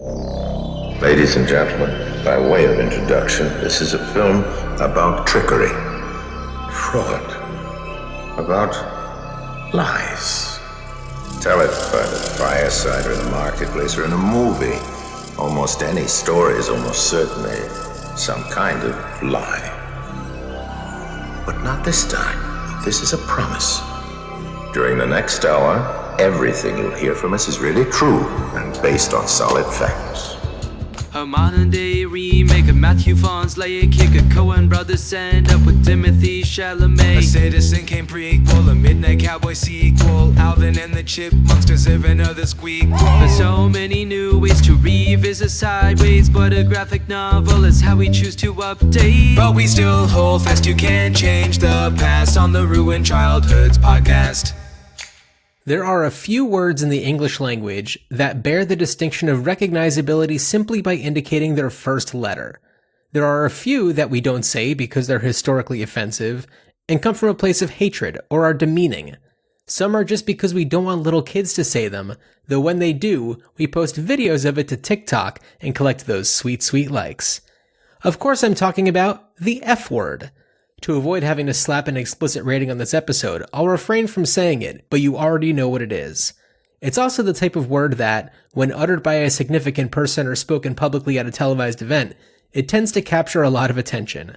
Ladies and gentlemen, by way of introduction, this is a film about trickery, fraud, about lies. Tell it by the fireside or in the marketplace or in a movie. Almost any story is almost certainly some kind of lie. But not this time. This is a promise. During the next hour, everything you'll hear from us is really true and based on solid facts. A modern day remake of Matthew Vaughn's Lay a Kick, a Coen brothers end up with Timothy Chalamet. A Citizen Kane prequel, a Midnight Cowboy sequel, Alvin and the Chipmunks deserve another squeak. There's so many new ways to revisit sideways, but a graphic novel is how we choose to update. But we still hold fast, you can't change the past on the Ruined Childhoods podcast. There are a few words in the English language that bear the distinction of recognizability simply by indicating their first letter. There are a few that we don't say because they're historically offensive and come from a place of hatred or are demeaning. Some are just because we don't want little kids to say them, though when they do, we post videos of it to TikTok and collect those sweet, sweet likes. Of course, I'm talking about the F word. To avoid having to slap an explicit rating on this episode, I'll refrain from saying it, but you already know what it is. It's also the type of word that, when uttered by a significant person or spoken publicly at a televised event, it tends to capture a lot of attention.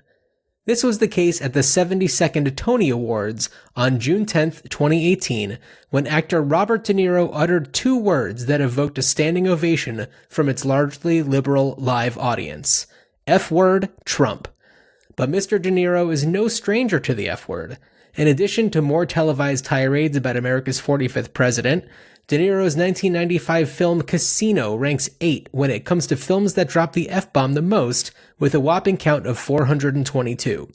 This was the case at the 72nd Tony Awards on June 10th, 2018, when actor Robert De Niro uttered two words that evoked a standing ovation from its largely liberal live audience. F-word, Trump. But Mr. De Niro is no stranger to the F-word. In addition to more televised tirades about America's 45th president, De Niro's 1995 film Casino ranks 8 when it comes to films that drop the F-bomb the most, with a whopping count of 422.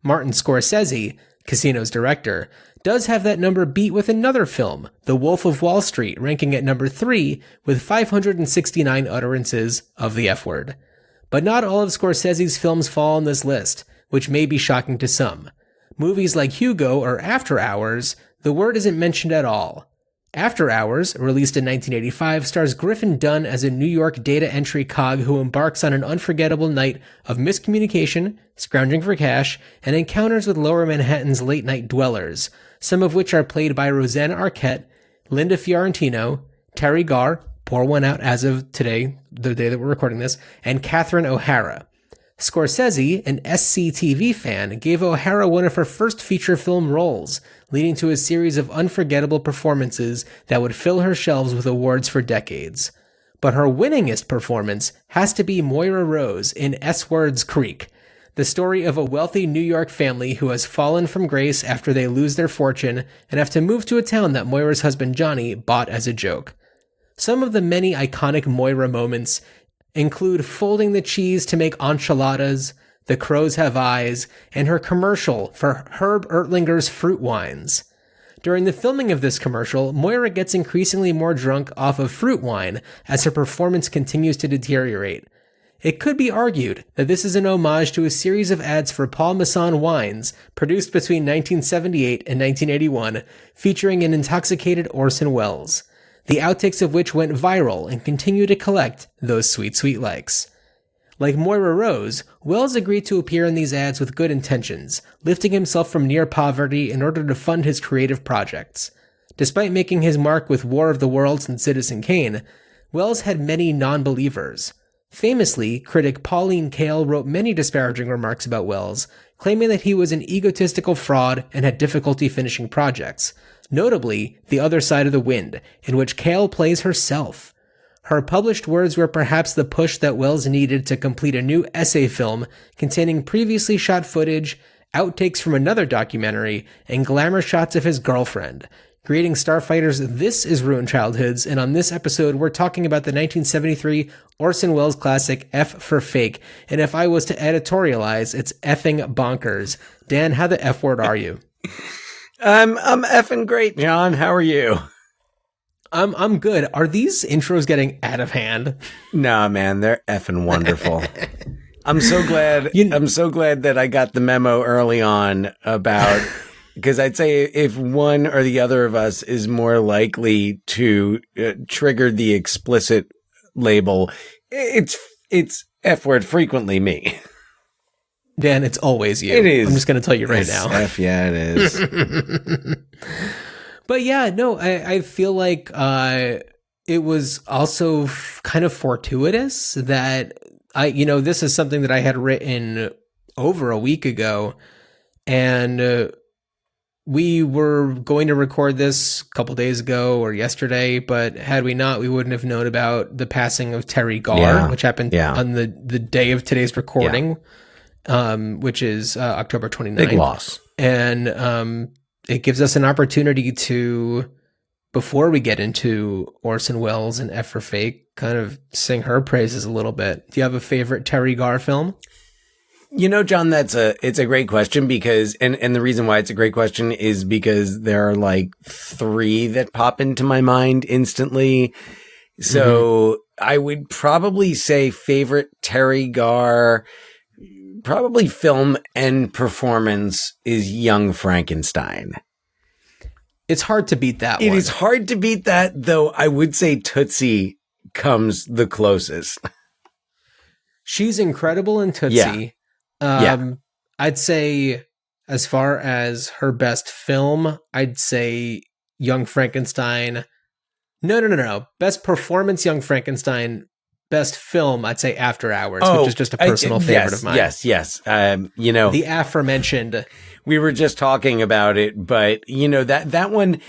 Martin Scorsese, Casino's director, does have that number beat with another film, The Wolf of Wall Street, ranking at number 3 with 569 utterances of the F-word. But not all of Scorsese's films fall on this list, which may be shocking to some. Movies like Hugo or After Hours, the word isn't mentioned at all. After Hours, released in 1985, stars Griffin Dunne as a New York data entry cog who embarks on an unforgettable night of miscommunication, scrounging for cash, and encounters with Lower Manhattan's late-night dwellers, some of which are played by Rosanna Arquette, Linda Fiorentino, Teri Garr, pour one out as of today, the day that we're recording this, and Catherine O'Hara. Scorsese, an SCTV fan, gave O'Hara one of her first feature film roles, leading to a series of unforgettable performances that would fill her shelves with awards for decades. But her winningest performance has to be Moira Rose in S-Words Creek, the story of a wealthy New York family who has fallen from grace after they lose their fortune and have to move to a town that Moira's husband Johnny bought as a joke. Some of the many iconic Moira moments include folding the cheese to make enchiladas, The Crows Have Eyes, and her commercial for Herb Ertlinger's fruit wines. During the filming of this commercial, Moira gets increasingly more drunk off of fruit wine as her performance continues to deteriorate. It could be argued that this is an homage to a series of ads for Paul Masson wines produced between 1978 and 1981, featuring an intoxicated Orson Welles, the outtakes of which went viral and continue to collect those sweet, sweet likes. Like Moira Rose, Welles agreed to appear in these ads with good intentions, lifting himself from near poverty in order to fund his creative projects. Despite making his mark with War of the Worlds and Citizen Kane, Welles had many non-believers. Famously, critic Pauline Kael wrote many disparaging remarks about Welles, claiming that he was an egotistical fraud and had difficulty finishing projects. Notably, The Other Side of the Wind, in which Kael plays herself. Her published words were perhaps the push that Welles needed to complete a new essay film containing previously shot footage, outtakes from another documentary, and glamour shots of his girlfriend. Greetings, Starfighters, this is Ruined Childhoods, and on this episode we're talking about the 1973 Orson Welles classic F for Fake, and if I was to editorialize, it's effing bonkers. Dan, how the F word are you? I'm effing great, John. How are you? I'm good. Are these intros getting out of hand? Nah, man, they're effing wonderful. I'm so glad. I'm so glad that I got the memo early on about, because I'd say if one or the other of us is more likely to trigger the explicit label, it's F word frequently me. Dan, it's always you. It is. I'm just going to tell you right now. F, yeah, it is. But yeah, no, I feel like it was also kind of fortuitous that this is something that I had written over a week ago, and we were going to record this a couple days ago or yesterday, but had we not, we wouldn't have known about the passing of Teri Garr, which happened on the day of today's recording, which is October 29th. Big loss. And it gives us an opportunity to, before we get into Orson Welles and F for Fake, kind of sing her praises a little bit. Do you have a favorite Teri Garr film? John, it's a great question because, and the reason why it's a great question is because there are like 3 that pop into my mind instantly. So I would probably say favorite Teri Garr, probably film and performance, is Young Frankenstein. It's hard to beat that one. It is hard to beat that, though I would say Tootsie comes the closest. She's incredible in Tootsie. I'd say, as far as her best film, I'd say Young Frankenstein. No. Best performance, Young Frankenstein. Best film, I'd say After Hours, which is just a personal favorite of mine. Yes. The aforementioned. We were just talking about it, but that one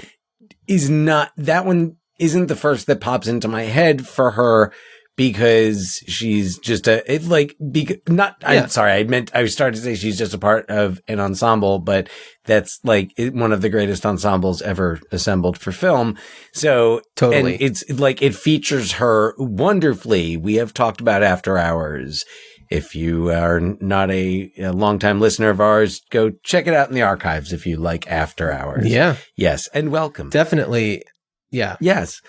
isn't the first that pops into my head for her, because she's just I started to say she's just a part of an ensemble, but that's like one of the greatest ensembles ever assembled for film. So totally. And it's like, it features her wonderfully. We have talked about After Hours. If you are not a longtime listener of ours, go check it out in the archives if you like After Hours. Yeah. Yes. And welcome. Definitely. Yeah. Yes.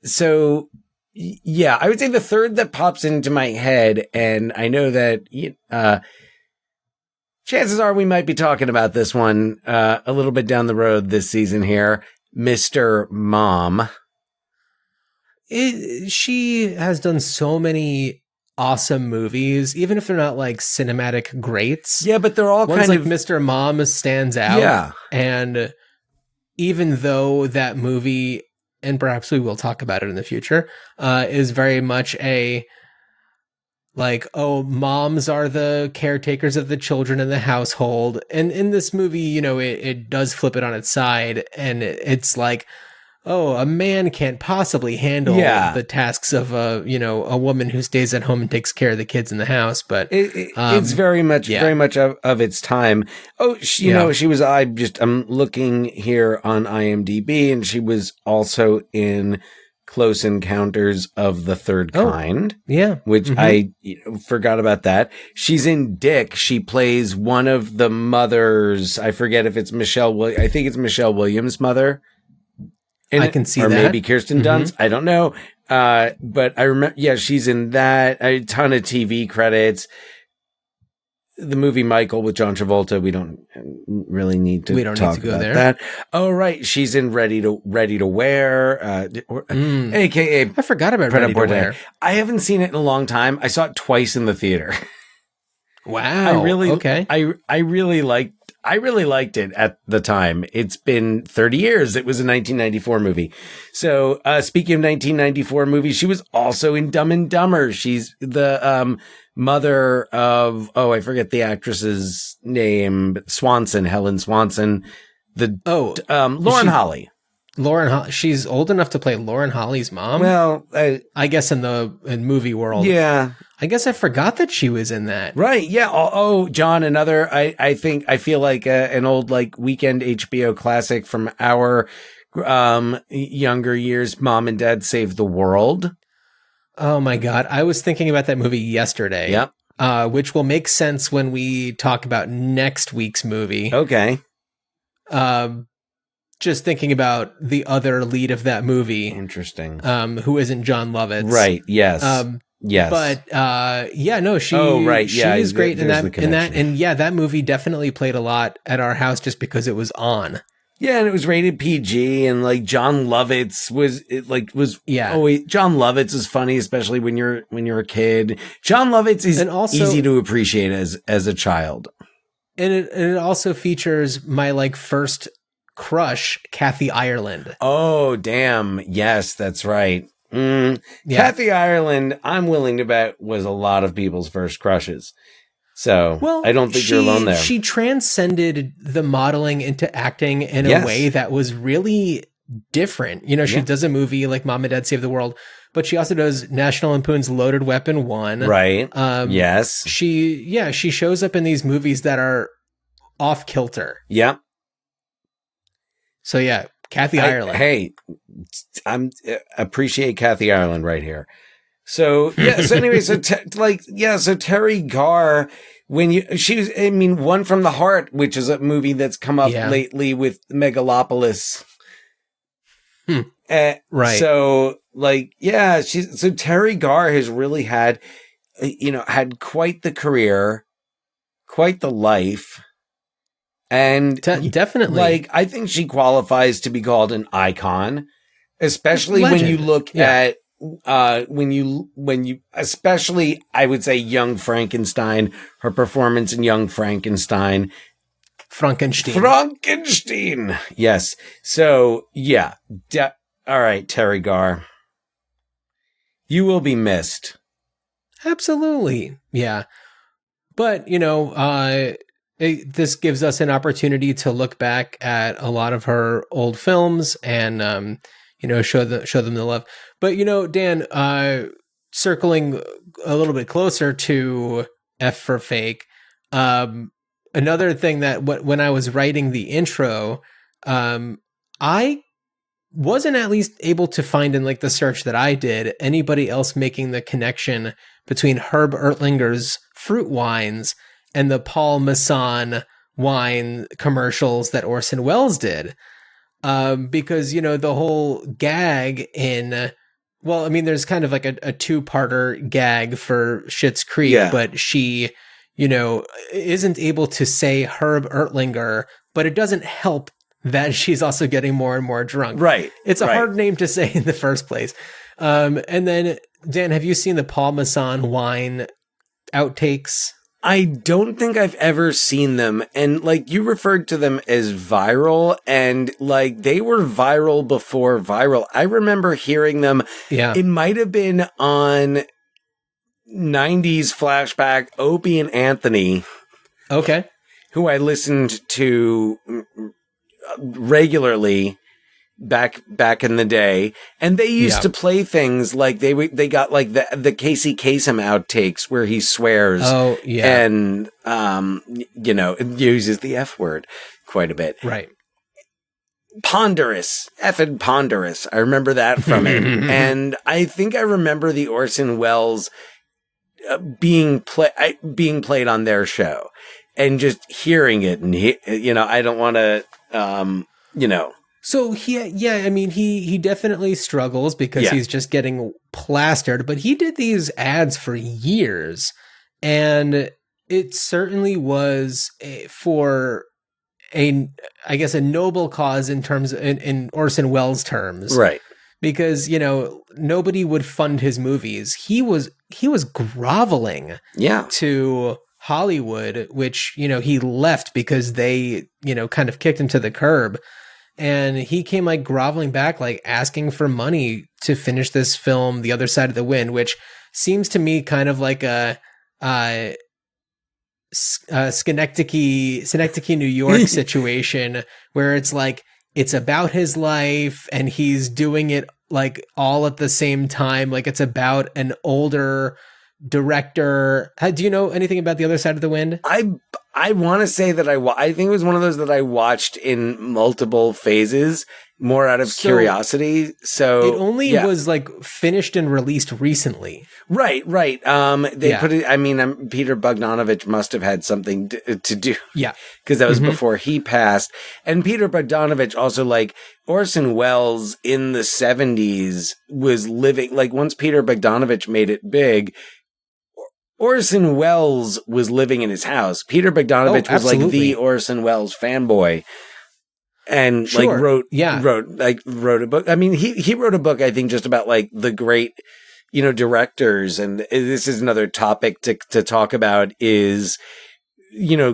So yeah, I would say the third that pops into my head, and I know that chances are we might be talking about this one a little bit down the road this season here, Mr. Mom. She has done so many awesome movies, even if they're not like cinematic greats. Yeah, but they're all ones kind like of... Mr. Mom stands out. Yeah. And even though that movie, and perhaps we will talk about it in the future, is very much a like, oh, moms are the caretakers of the children in the household. And in this movie, it does flip it on its side, and it's like, oh, a man can't possibly handle the tasks of a woman who stays at home and takes care of the kids in the house. But it's very much of its time. Oh, she was, I'm looking here on IMDb, and she was also in Close Encounters of the Third Kind. Yeah. Which I forgot about that. She's in Dick. She plays one of the mothers. I forget if it's I think it's Michelle Williams' mother. I can see that. Or maybe Kirsten Dunst. I don't know. But I remember, she's in that. A ton of TV credits. The movie Michael with John Travolta, we don't really need to talk about that. Oh, right. She's in Ready to Wear, aka I forgot about Ready to Wear. I haven't seen it in a long time. I saw it twice in the theater. Wow. I really liked it at the time. It's been 30 years. It was a 1994 movie. So, speaking of 1994 movies, she was also in Dumb and Dumber. She's the mother of, I forget the actress's name, Helen Swanson. Lauren Holly. She's old enough to play Lauren Holly's mom. Well, I guess in movie world. Yeah. I guess I forgot that she was in that. Right. Yeah. Oh, John, another, I feel like an old like weekend HBO classic from our younger years, Mom and Dad Save the World. Oh my God. I was thinking about that movie yesterday. Yep. Which will make sense when we talk about next week's movie. Okay. Just thinking about the other lead of that movie. Interesting. Who isn't John Lovitz. Right. Yes. Yes. But she is great in that. And yeah, that movie definitely played a lot at our house just because it was on. Yeah, and it was rated PG, and like John Lovitz was always John Lovitz is funny, especially when you're a kid. John Lovitz is easy to appreciate as a child. And it also features my like first crush, Kathy Ireland. Oh, damn. Yes, that's right. Kathy Ireland, I'm willing to bet, was a lot of people's first crushes. So I don't think you're alone there. She transcended the modeling into acting in a way that was really different. You know, she does a movie like Mom and Dad Save the World, but she also does National Lampoon's Loaded Weapon 1. Right. Yes. She shows up in these movies that are off kilter. Yeah. So yeah, Kathy Ireland. Hey, I'm appreciate Kathy Ireland right here. So yeah. So anyway, so Teri Garr, One from the Heart, which is a movie that's come up lately with Megalopolis. Right. So Teri Garr has really had quite the career, quite the life. And definitely, like, I think she qualifies to be called an icon, especially Legend. when you look at when you especially, I would say, Young Frankenstein, her performance in Young Frankenstein. Frankenstein. Yes. So yeah. All right, Teri Garr, you will be missed. Absolutely. Yeah. But, this gives us an opportunity to look back at a lot of her old films and, show them the love. But, Dan, circling a little bit closer to F for Fake, another thing that when I was writing the intro, I wasn't at least able to find in like the search that I did anybody else making the connection between Herb Ertlinger's fruit wines and the Paul Masson wine commercials that Orson Welles did. Because, the whole gag in, there's kind of like a two-parter gag for Schitt's Creek, but she, isn't able to say Herb Ertlinger, but it doesn't help that she's also getting more and more drunk. Right. It's a hard name to say in the first place. And then, Dan, have you seen the Paul Masson wine outtakes? I don't think I've ever seen them. And like, you referred to them as viral, and like, they were viral before viral. I remember hearing them. Yeah. It might have been on 90s flashback Opie and Anthony. Okay. Who I listened to regularly back in the day, and they used to play things like they got like the Casey Kasem outtakes where he swears and uses the F word quite a bit. Right. Ponderous, effing ponderous. I remember that from it. And I think I remember the Orson Welles being played on their show, and just hearing it, and I don't want to So he definitely struggles because he's just getting plastered, but he did these ads for years, and it certainly was for a noble cause in Orson Welles terms. Right. Because, nobody would fund his movies. He was groveling to Hollywood, which, he left because they, kind of kicked him to the curb. And he came like groveling back, like asking for money to finish this film, The Other Side of the Wind, which seems to me kind of like a Schenectady, New York situation where it's like, it's about his life and he's doing it like all at the same time. Like it's about an older director. Do you know anything about The Other Side of the Wind? I want to say that I think it was one of those that I watched in multiple phases, more out of curiosity. So it only was like finished and released recently. Right. They put it. Peter Bogdanovich must have had something to do. Yeah, because that was before he passed. And Peter Bogdanovich also, like Orson Welles in the 70s, was living like once Peter Bogdanovich made it big. Orson Welles was living in his house. Peter Bogdanovich was like the Orson Welles fanboy. and Sure. wrote Yeah. wrote a book. I mean, he wrote a book, I think, just about like the great, directors. And this is another topic to talk about is,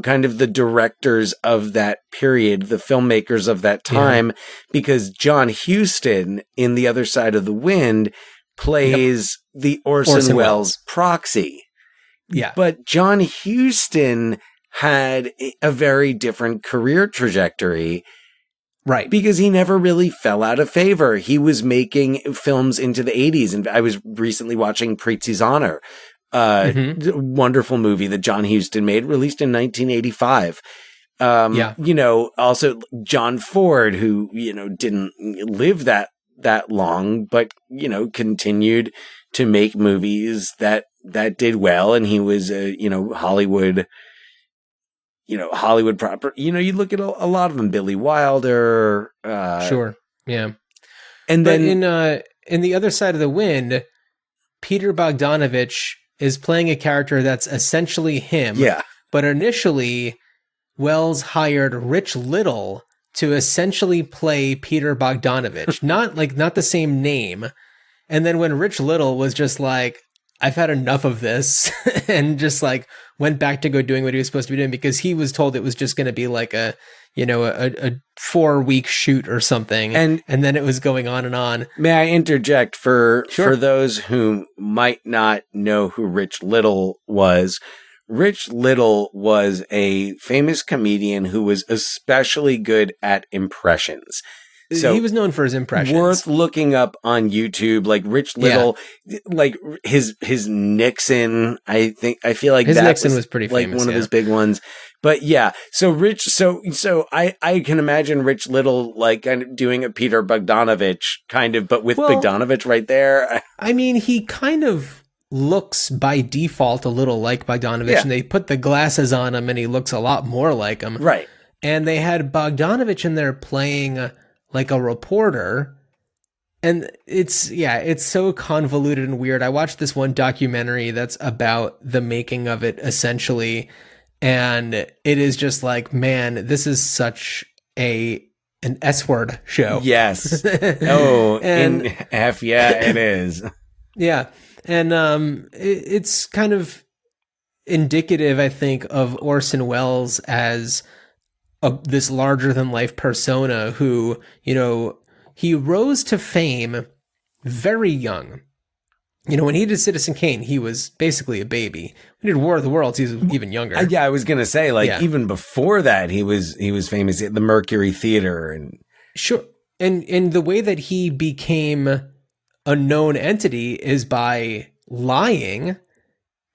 kind of the directors of that period, the filmmakers of that time, because John Huston in The Other Side of the Wind plays the Orson Welles proxy. Yeah. But John Huston had a very different career trajectory. Right. Because he never really fell out of favor. He was making films into the 80s. And I was recently watching Prizzi's Honor, wonderful movie that John Huston made, released in 1985. Also John Ford, who, didn't live that long, but, continued to make movies that did well. And he was, Hollywood proper, you look at a lot of them, Billy Wilder. Sure. Yeah. And but then in The Other Side of the Wind, Peter Bogdanovich is playing a character that's essentially him. Yeah. But initially, Wells hired Rich Little to essentially play Peter Bogdanovich, not the same name. And then when Rich Little was just like, I've had enough of this, and just like went back to go doing what he was supposed to be doing, because he was told it was just going to be like a 4-week shoot or something. And then it was going on and on. May I interject for those who might not know who Rich Little was? Rich Little was a famous comedian who was especially good at impressions. So he was known for his impressions. Worth looking up on YouTube, like Rich Little, like his Nixon. I feel like his that Nixon was pretty like famous, one of his big ones. But yeah, so I can imagine Rich Little like kind of doing a Peter Bogdanovich kind of, but with Bogdanovich right there. I mean, he kind of looks by default a little like Bogdanovich, and they put the glasses on him and he looks a lot more like him. Right. And they had Bogdanovich in there playing like a reporter, and it's so convoluted and weird. I watched this one documentary that's about the making of it, essentially, and it is just like, man, this is such an S-word show. Yes. Oh, and it is. Yeah. And it's kind of indicative, I think, of Orson Welles as this larger than life persona who, he rose to fame very young. When he did Citizen Kane, he was basically a baby. When he did War of the Worlds, he was even younger. Yeah, I was going to say, even before that, he was famous at the Mercury Theater. And sure. And the way that he became a known entity is by lying.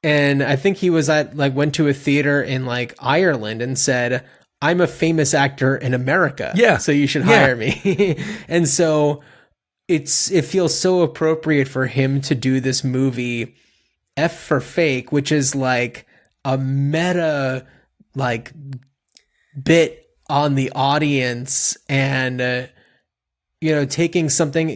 And I think he was went to a theater in Ireland and said, I'm a famous actor in America. Yeah. So you should hire me. And so it feels so appropriate for him to do this movie, F for Fake, which is like a meta bit on the audience, and taking something,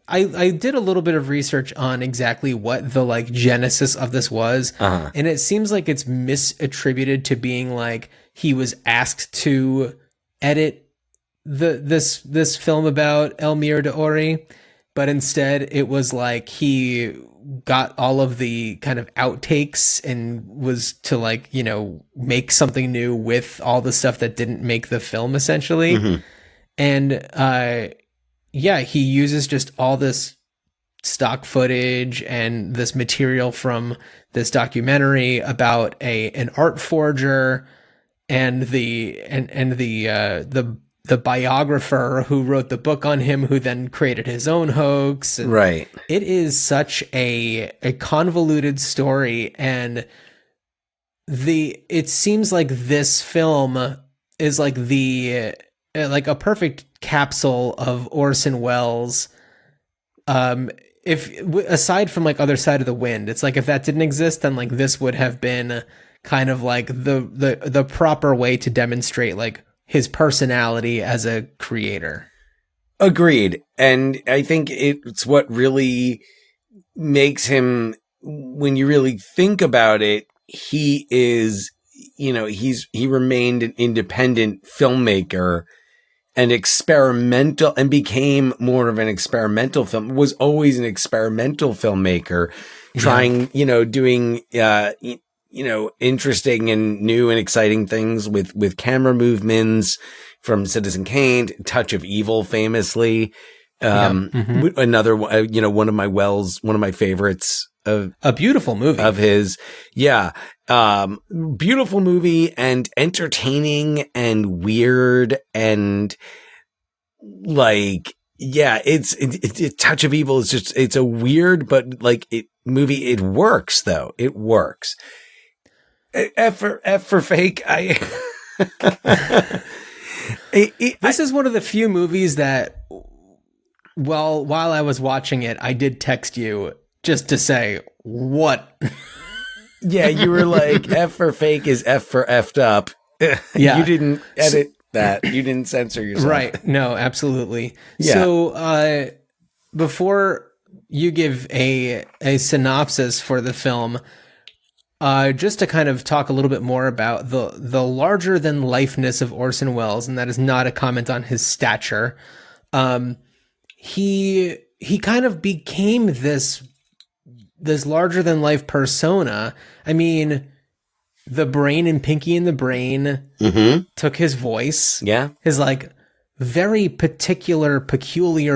I did a little bit of research on exactly what the genesis of this was, and it seems like it's misattributed to being he was asked to edit this film about Elmire de Ori, but instead it was he got all of the kind of outtakes and was to make something new with all the stuff that didn't make the film, essentially. Mm-hmm. And he uses just all this stock footage and this material from this documentary about an art forger and the biographer who wrote the book on him, who then created his own hoax. And right. It is such a convoluted story, and it seems like this film is a perfect capsule of Orson Welles. If aside from Other Side of the Wind, it's if that didn't exist, then this would have been kind of the proper way to demonstrate his personality as a creator. Agreed. And I think it's what really makes him, when you really think about it, he is, he remained an independent filmmaker and experimental, and became more of an experimental film, was always an experimental filmmaker trying, doing, interesting and new and exciting things with camera movements, from Citizen Kane, Touch of Evil, famously. Another, one of my favorites of a beautiful movie of his. Yeah. Beautiful movie, and entertaining and weird, and like, yeah, it's Touch of Evil is just, it's a weird, but like movie. It works though. It works. F for fake. This is one of the few movies that, well, while I was watching it, I did text you just to say, what? Yeah, you were like, F for fake is F for effed up. Yeah. You didn't edit that. You didn't censor yourself. Right. No, absolutely. Yeah. So before you give a synopsis for the film, just to kind of talk a little bit more about the larger than lifeness of Orson Welles, and that is not a comment on his stature. He kind of became this larger than life persona. I mean, the Brain and Pinky and the Brain took his voice. Yeah. His like very peculiar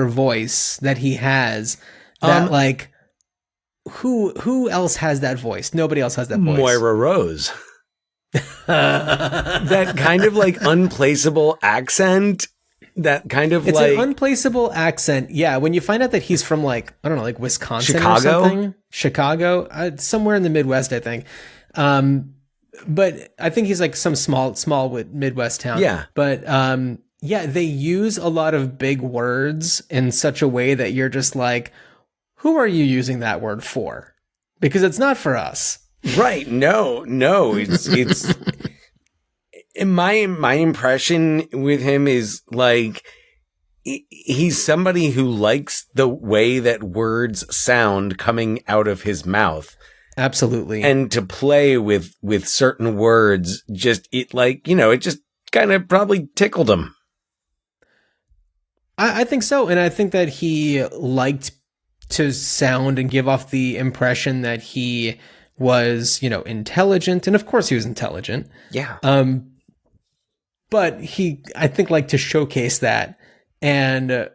voice that he has, that like, who else has that voice? Nobody else has that voice. Moira Rose. That kind of like unplaceable accent. That kind of it's like an unplaceable accent. Yeah, when you find out that he's from like, I don't know, like Wisconsin Chicago? or something. Chicago, somewhere in the Midwest, I think. But I think he's like some small Midwest town. Yeah. But yeah, they use a lot of big words in such a way that you're just like, who are you using that word for? Because it's not for us. Right. No, it's my impression with him is like, he's somebody who likes the way that words sound coming out of his mouth. Absolutely. And to play with certain words, just it like, it just kind of probably tickled him. I think so. And I think that he liked to sound and give off the impression that he was, intelligent. And of course he was intelligent. Yeah. But he, I think, liked to showcase that. And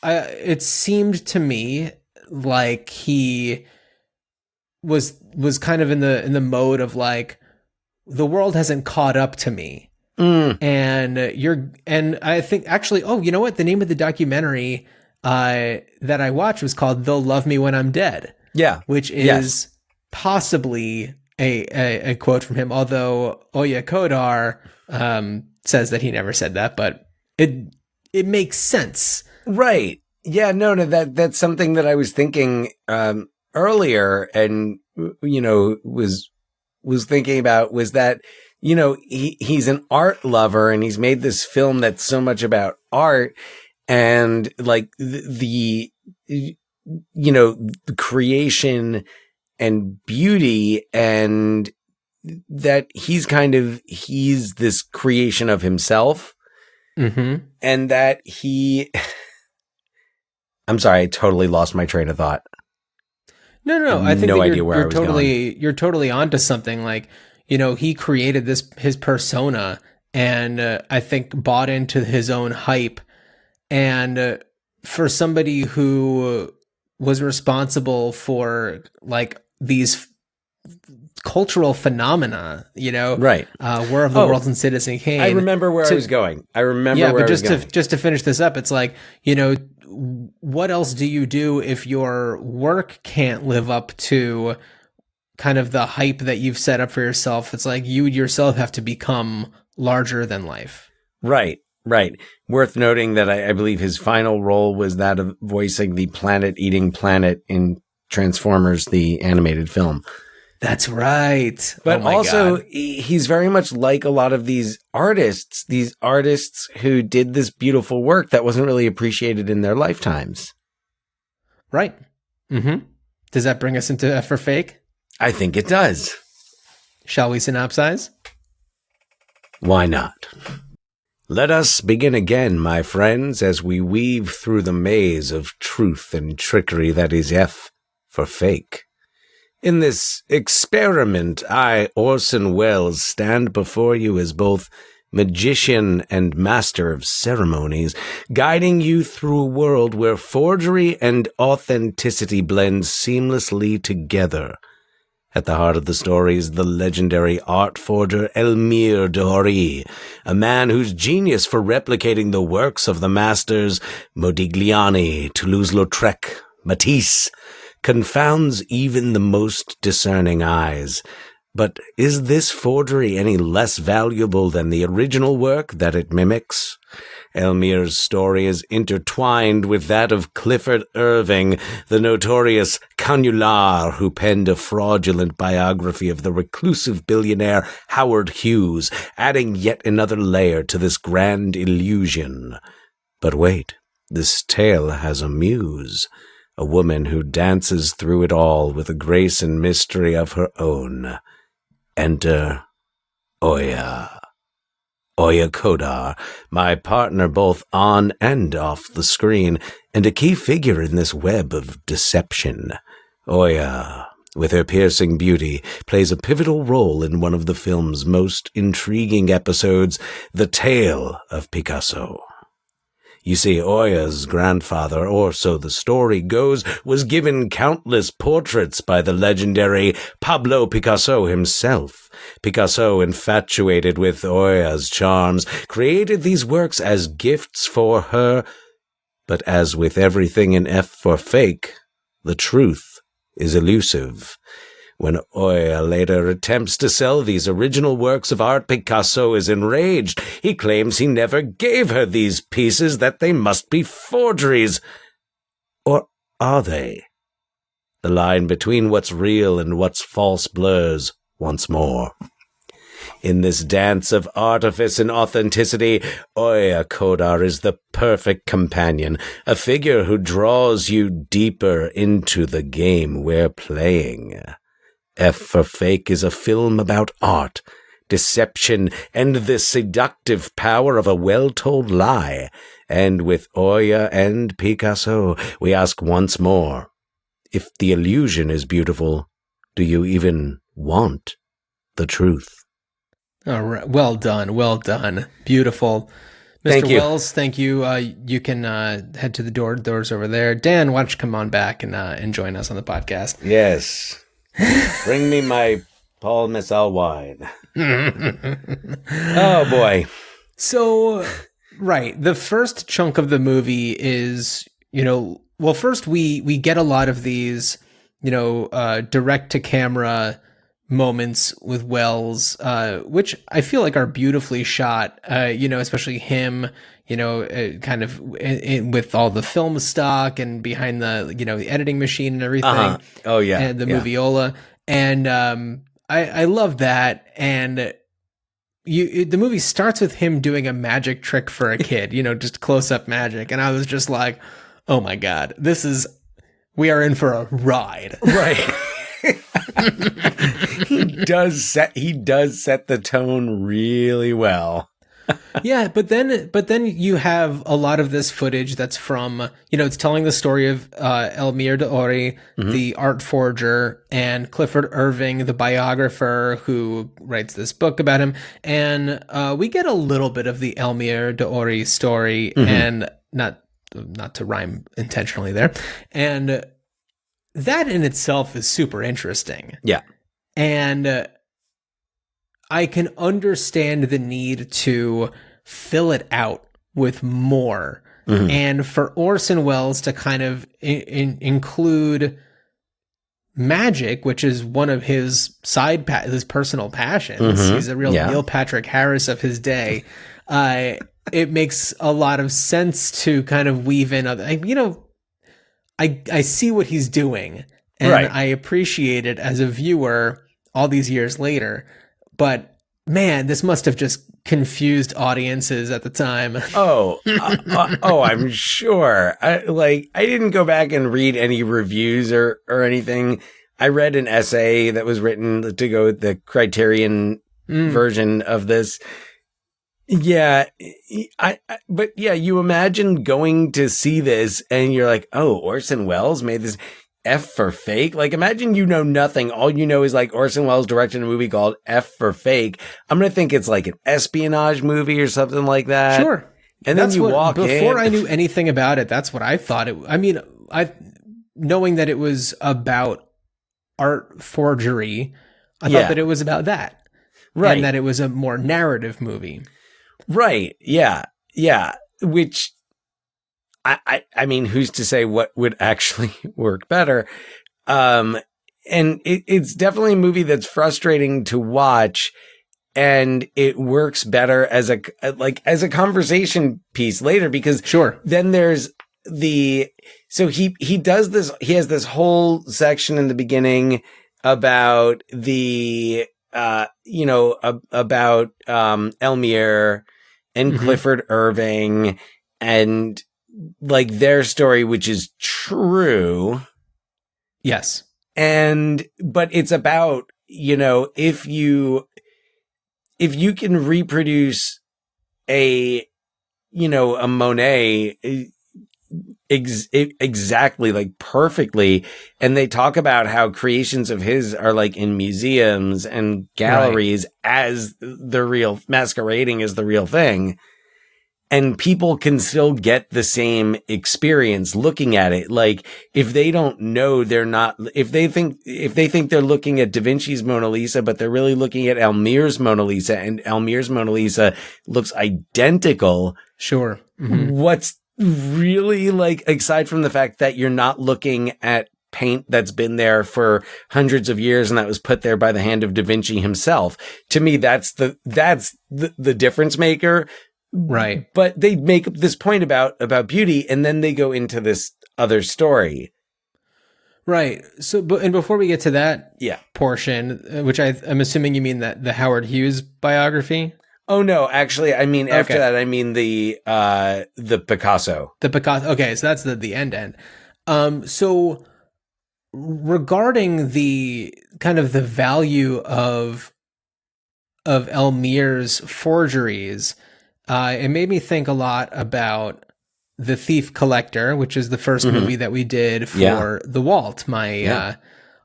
it seemed to me like he was kind of in the mode of like, the world hasn't caught up to me. And I think actually, you know what? The name of the documentary that I watched was called "They'll Love Me When I'm Dead." Yeah, which is possibly a quote from him. Although Oya Kodar says that he never said that, but it makes sense, right? Yeah, no, that's something that I was thinking earlier, and was thinking about was that. He's an art lover, and he's made this film that's so much about art and like the creation and beauty, and that he's this creation of himself. Mm-hmm. And that I'm sorry, I totally lost my train of thought. No. I think no that idea where I was going. You're totally onto something. Like, he created his persona, and I think bought into his own hype. And for somebody who was responsible for like these cultural phenomena, right? War of the Worlds and Citizen Kane. I remember where I was going. Just to finish this up, it's like, what else do you do if your work can't live up to kind of the hype that you've set up for yourself? It's like you yourself have to become larger than life. Right. Worth noting that I believe his final role was that of voicing the planet-eating planet in Transformers, the animated film. That's right. But also, he's very much like a lot of these artists who did this beautiful work that wasn't really appreciated in their lifetimes. Right. Mm-hmm. Does that bring us into F for Fake? I think it does. Shall we synopsize? Why not? Let us begin again, my friends, as we weave through the maze of truth and trickery that is F for fake. In this experiment, I, Orson Welles, stand before you as both magician and master of ceremonies, guiding you through a world where forgery and authenticity blend seamlessly together. At the heart of the story is the legendary art forger Elmire Doré, a man whose genius for replicating the works of the masters Modigliani, Toulouse-Lautrec, Matisse confounds even the most discerning eyes. But is this forgery any less valuable than the original work that it mimics? Elmire's story is intertwined with that of Clifford Irving, the notorious canular who penned a fraudulent biography of the reclusive billionaire Howard Hughes, adding yet another layer to this grand illusion. But wait, this tale has a muse, a woman who dances through it all with a grace and mystery of her own. Enter Oya. Oya Kodar, my partner both on and off the screen, and a key figure in this web of deception. Oya, with her piercing beauty, plays a pivotal role in one of the film's most intriguing episodes, The Tale of Picasso. You see, Oya's grandfather, or so the story goes, was given countless portraits by the legendary Pablo Picasso himself. Picasso, infatuated with Oya's charms, created these works as gifts for her. But as with everything in F for fake, the truth is elusive. When Oya later attempts to sell these original works of art, Picasso is enraged. He claims he never gave her these pieces, that they must be forgeries. Or are they? The line between what's real and what's false blurs once more. In this dance of artifice and authenticity, Oya Kodar is the perfect companion, a figure who draws you deeper into the game we're playing. F for Fake is a film about art, deception, and the seductive power of a well-told lie. And with Oya and Picasso, we ask once more, if the illusion is beautiful, do you even want the truth? All right. Well done. Well done. Beautiful. Mr. Thank you. Wells, thank you. You can head to the doors over there. Dan, why don't you come on back and join us on the podcast? Yes. Bring me my Paul Messal wine. Oh, boy. So, right. The first chunk of the movie is, well, first we get a lot of these, direct-to-camera moments with Wells, which I feel like are beautifully shot, especially him, kind of with all the film stock and behind the, the editing machine and everything. Uh-huh. Oh, yeah. And the moviola. And I love that. And the movie starts with him doing a magic trick for a kid, just close-up magic. And I was just like, oh my God, we are in for a ride. Right. He does set the tone really well. Yeah, but then you have a lot of this footage that's from, it's telling the story of Elmire Doré, the art forger, and Clifford Irving, the biographer who writes this book about him. And we get a little bit of the Elmire Doré story, and not to rhyme intentionally there. And that in itself is super interesting. Yeah. And I can understand the need to fill it out with more. And for Orson Welles to kind of include magic, which is one of his his personal passions. He's a real Neil Patrick Harris of his day. It makes a lot of sense to kind of weave in I see what he's doing, and right. I appreciate it as a viewer all these years later. But man, this must have just confused audiences at the time. I'm sure. I didn't go back and read any reviews or anything. I read an essay that was written to go with the Criterion version of this. Yeah, but yeah, you imagine going to see this and you're like, oh, Orson Welles made this. F for fake. Like, imagine you know nothing. All you know is like Orson Welles directed a movie called F for fake. I'm going to think it's like an espionage movie or something like that. Sure. And then you walk in. Before I knew anything about it, that's what I thought it. I mean, knowing that it was about art forgery, I thought that it was about that. Right. And that it was a more narrative movie. Right. Yeah. Yeah. Which, I mean, who's to say what would actually work better? And it's definitely a movie that's frustrating to watch, and it works better as a conversation piece later, because then there's so he does this, he has this whole section in the beginning about the, about Elmire and Clifford Irving and like their story, which is true. Yes. But it's about, if you can reproduce a Monet exactly, like perfectly. And they talk about how creations of his are like in museums and galleries as the real, masquerading as the real thing. And people can still get the same experience looking at it. Like, if they don't know, they're not, if they think they're looking at Da Vinci's Mona Lisa, but they're really looking at Elmire's Mona Lisa, and Elmire's Mona Lisa looks identical. Sure. Mm-hmm. What's really, like, aside from the fact that you're not looking at paint that's been there for hundreds of years and that was put there by the hand of Da Vinci himself, to me, that's the difference maker. Right. But they make this point about beauty, and then they go into this other story. Right. So, before we get to that portion, which I'm assuming you mean that the Howard Hughes biography? Oh, no, actually, I mean, after that, I mean the Picasso. The Picasso. Okay. So that's the end. So regarding the kind of the value of Elmire's forgeries, it made me think a lot about The Thief Collector, which is the first movie that we did for The Walt, my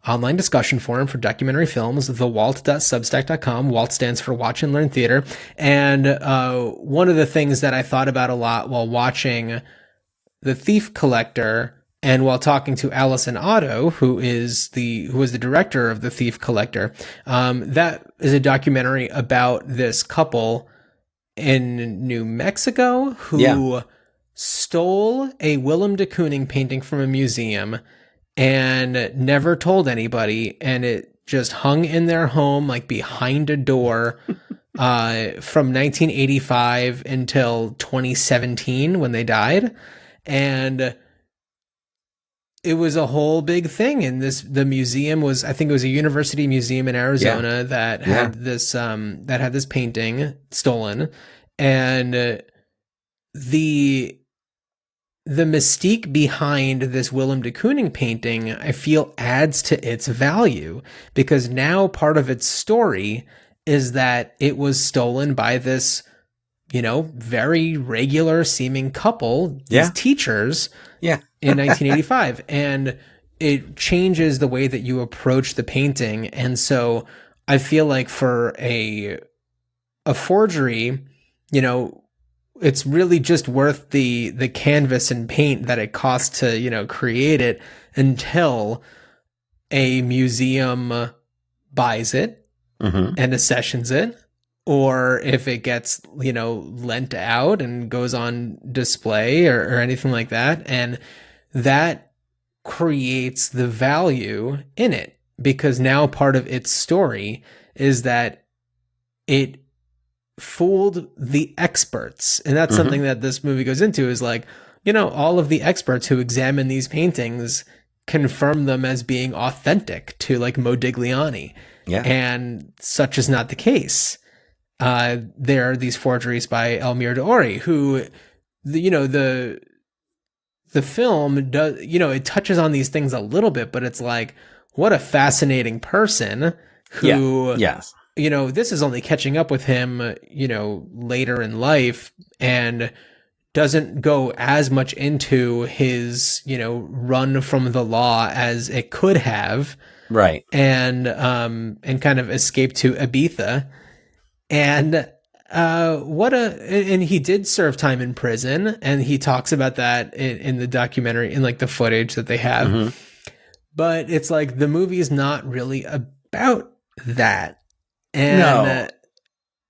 online discussion forum for documentary films, thewalt.substack.com. Walt stands for Watch and Learn Theater. And one of the things that I thought about a lot while watching The Thief Collector and while talking to Alison Otto, who was the director of The Thief Collector, that is a documentary about this couple in New Mexico who stole a Willem de Kooning painting from a museum and never told anybody, and it just hung in their home like behind a door from 1985 until 2017 when they died. And it was a whole big thing. And the museum was, I think it was a university museum in Arizona that had this painting stolen. And the mystique behind this Willem de Kooning painting, I feel, adds to its value, because now part of its story is that it was stolen by this, very regular seeming couple, these teachers, in 1985. And it changes the way that you approach the painting. And so I feel like for a forgery, it's really just worth the canvas and paint that it costs to, create it, until a museum buys it and accessions it, or if it gets, lent out and goes on display or anything like that. And that creates the value in it, because now part of its story is that it fooled the experts. And that's something that this movie goes into, is like, all of the experts who examine these paintings confirm them as being authentic to like Modigliani. Yeah. And such is not the case. There are these forgeries by Elmire d'Ori, who, the film does, it touches on these things a little bit, but it's like, what a fascinating person who this is only catching up with him, later in life, and doesn't go as much into his, run from the law as it could have. Right. And kind of escape to Ibiza. And and he did serve time in prison, and he talks about that in the documentary, in like the footage that they have. Mm-hmm. But it's like the movie is not really about that. And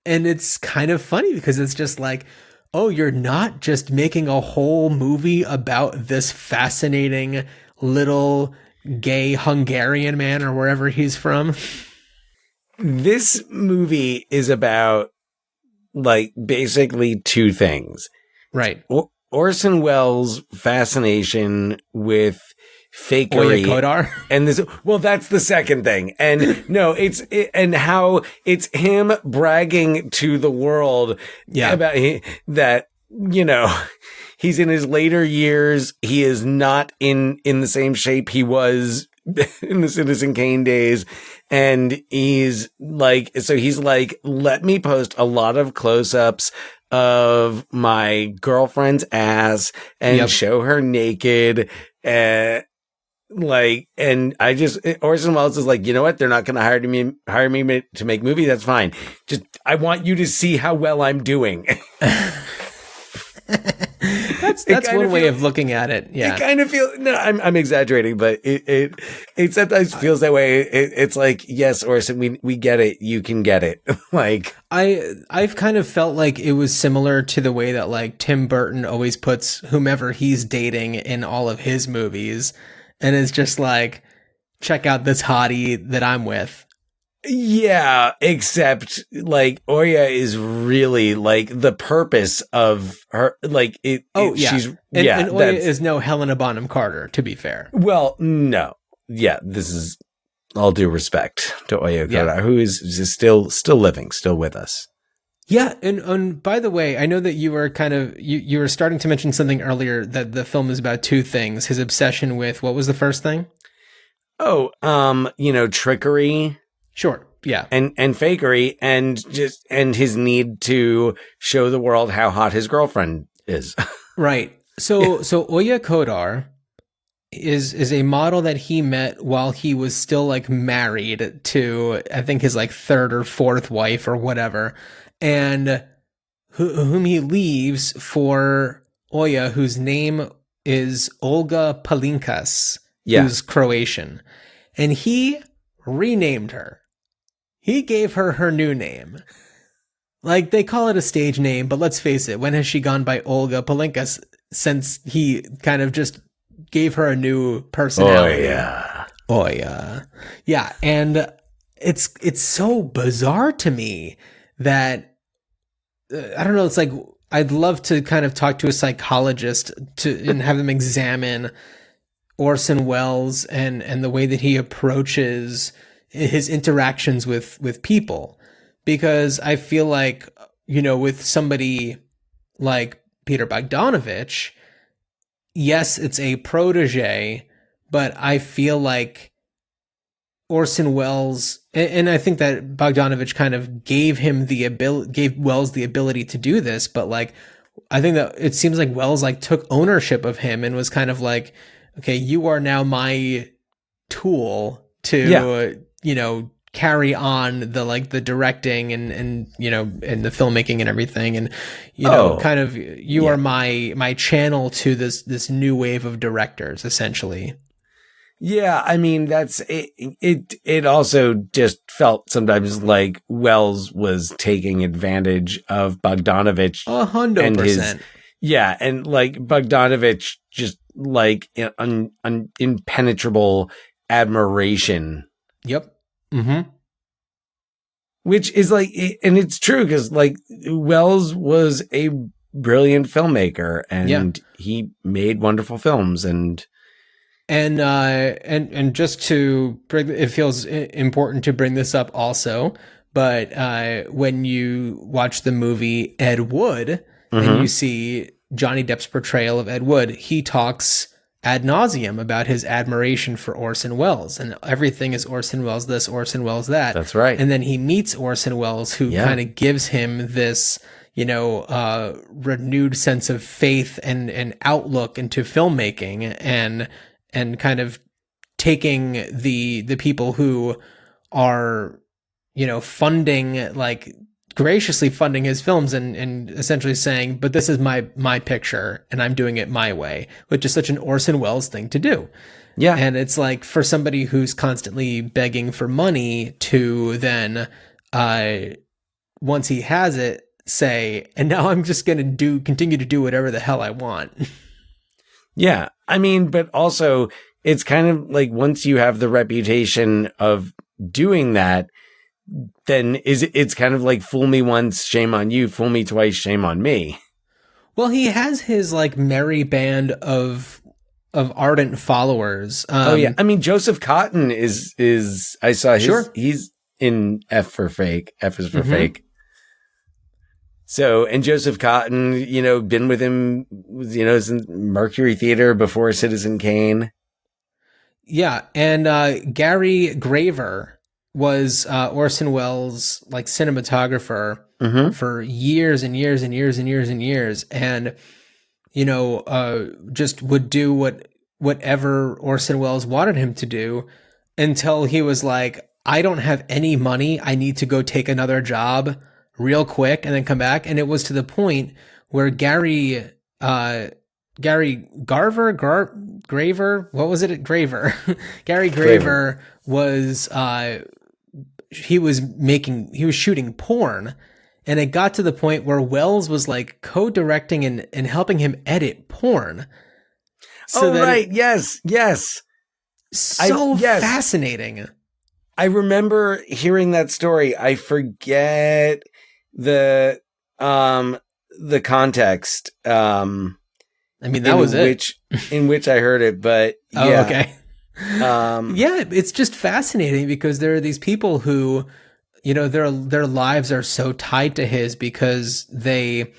and it's kind of funny because it's just like, oh, you're not just making a whole movie about this fascinating little gay Hungarian man or wherever he's from. This movie is about like basically two things. Right. Orson Welles' fascination with fakery. Kodar. And this, well, that's the second thing. And no, and how it's him bragging to the world about that, he's in his later years. He is not in the same shape he was in the Citizen Kane days. And he's like, let me post a lot of close-ups of my girlfriend's ass and show her naked. And Orson Welles is like, you know what? They're not going to hire me to make movie. That's fine. Just, I want you to see how well I'm doing. That's one way of looking at it. Yeah. It kind of feels, no, I'm exaggerating, but it sometimes feels that way. It's like, yes, Orson, we get it. You can get it. Like, I've kind of felt like it was similar to the way that like Tim Burton always puts whomever he's dating in all of his movies. And it's just like, check out this hottie that I'm with. Yeah, except like Oya is really like the purpose of her, like it. Oh, yeah. She's and Oya is no Helena Bonham Carter, to be fair. Well, no. Yeah, this is all due respect to Oya Kodar, who is still living, still with us. Yeah, and by the way, I know that you were kind of you were starting to mention something earlier, that the film is about two things: his obsession with, what was the first thing? Oh, trickery. Sure. Yeah. And fakery, and his need to show the world how hot his girlfriend is. Right. So Oya Kodar is a model that he met while he was still like married to, I think, his like third or fourth wife or whatever, and whom he leaves for Oya, whose name is Olga Palinkas, who's Croatian, and he renamed her. He gave her new name. Like, they call it a stage name, but let's face it, when has she gone by Olga Palinkas since he kind of just gave her a new personality? Oh, yeah. Yeah, and it's so bizarre to me that, I don't know, it's like, I'd love to kind of talk to a psychologist and have them examine Orson Welles and the way that he approaches his interactions with people, because I feel like, with somebody like Peter Bogdanovich, yes, it's a protege, but I feel like Orson Welles, and I think that Bogdanovich kind of gave Welles the ability to do this, but like, I think that it seems like Welles like took ownership of him and was kind of like, okay, you are now my tool to, carry on the directing and and the filmmaking and everything. And, kind of, you are my channel to this new wave of directors, essentially. Yeah. I mean, that's it also just felt sometimes like Welles was taking advantage of Bogdanovich. 100%. Yeah. And like Bogdanovich just like an impenetrable admiration. Yep. Mm-hmm. Which is like, and it's true because like Welles was a brilliant filmmaker and he made wonderful films and just to bring, it feels important to bring this up also, but when you watch the movie Ed Wood and you see Johnny Depp's portrayal of Ed Wood, he talks ad nauseum about his admiration for Orson Welles, and everything is Orson Welles this, Orson Welles that. That's right. And then he meets Orson Welles, who kind of gives him this, renewed sense of faith and outlook into filmmaking, and kind of taking the people who are, funding, like graciously funding his films and essentially saying, but this is my picture and I'm doing it my way, which is such an Orson Welles thing to do. Yeah. And it's like, for somebody who's constantly begging for money to then, once he has it, say, and now I'm just going to continue to do whatever the hell I want. Yeah. I mean, but also it's kind of like, once you have the reputation of doing that, then it's kind of like, fool me once, shame on you, fool me twice, shame on me. Well, he has his like merry band of ardent followers. Oh yeah. I mean, Joseph Cotton is I saw his, sure. He's in F for fake. F is for fake. So, and Joseph Cotton, been with him, since Mercury Theater before Citizen Kane. Yeah. And Gary Graver was Orson Welles' like cinematographer for years and years and years and years and years, and just would do whatever Orson Welles wanted him to do, until he was like, I don't have any money, I need to go take another job real quick and then come back. And it was to the point where Gary Graver, what was it? Graver. Gary Graver was he was shooting porn, and it got to the point where Welles was like co-directing and helping him edit porn. So right. Yes. Fascinating. I remember hearing that story. I forget the context. I mean, that was in which I heard it, but yeah. Oh, okay. Yeah, it's just fascinating because there are these people who, their lives are so tied to his because they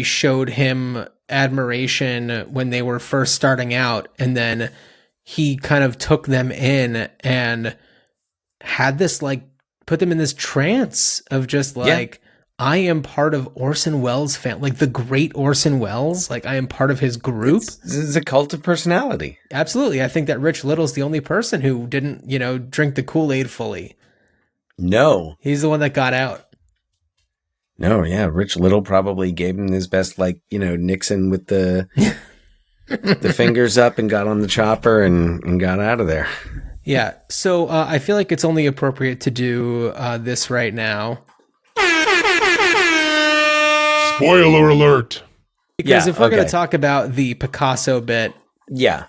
showed him admiration when they were first starting out, and then he kind of took them in and had this, like, put them in this trance of just like, I am part of Orson Welles' fan, like the great Orson Welles. Like, I am part of his group. It's a cult of personality. Absolutely. I think that Rich Little's the only person who didn't, drink the Kool-Aid fully. No. He's the one that got out. No, yeah. Rich Little probably gave him his best, like, Nixon with the the fingers up and got on the chopper and got out of there. Yeah. So I feel like it's only appropriate to do this right now. Spoiler alert. Because if we're going to talk about the Picasso bit,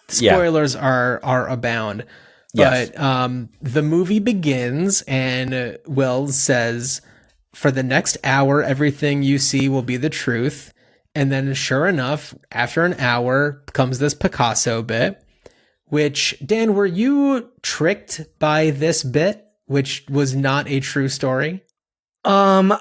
spoilers are abound. Yes. But the movie begins and Wells says, for the next hour, everything you see will be the truth. And then sure enough, after an hour comes this Picasso bit, which, Dan, were you tricked by this bit, which was not a true story? Was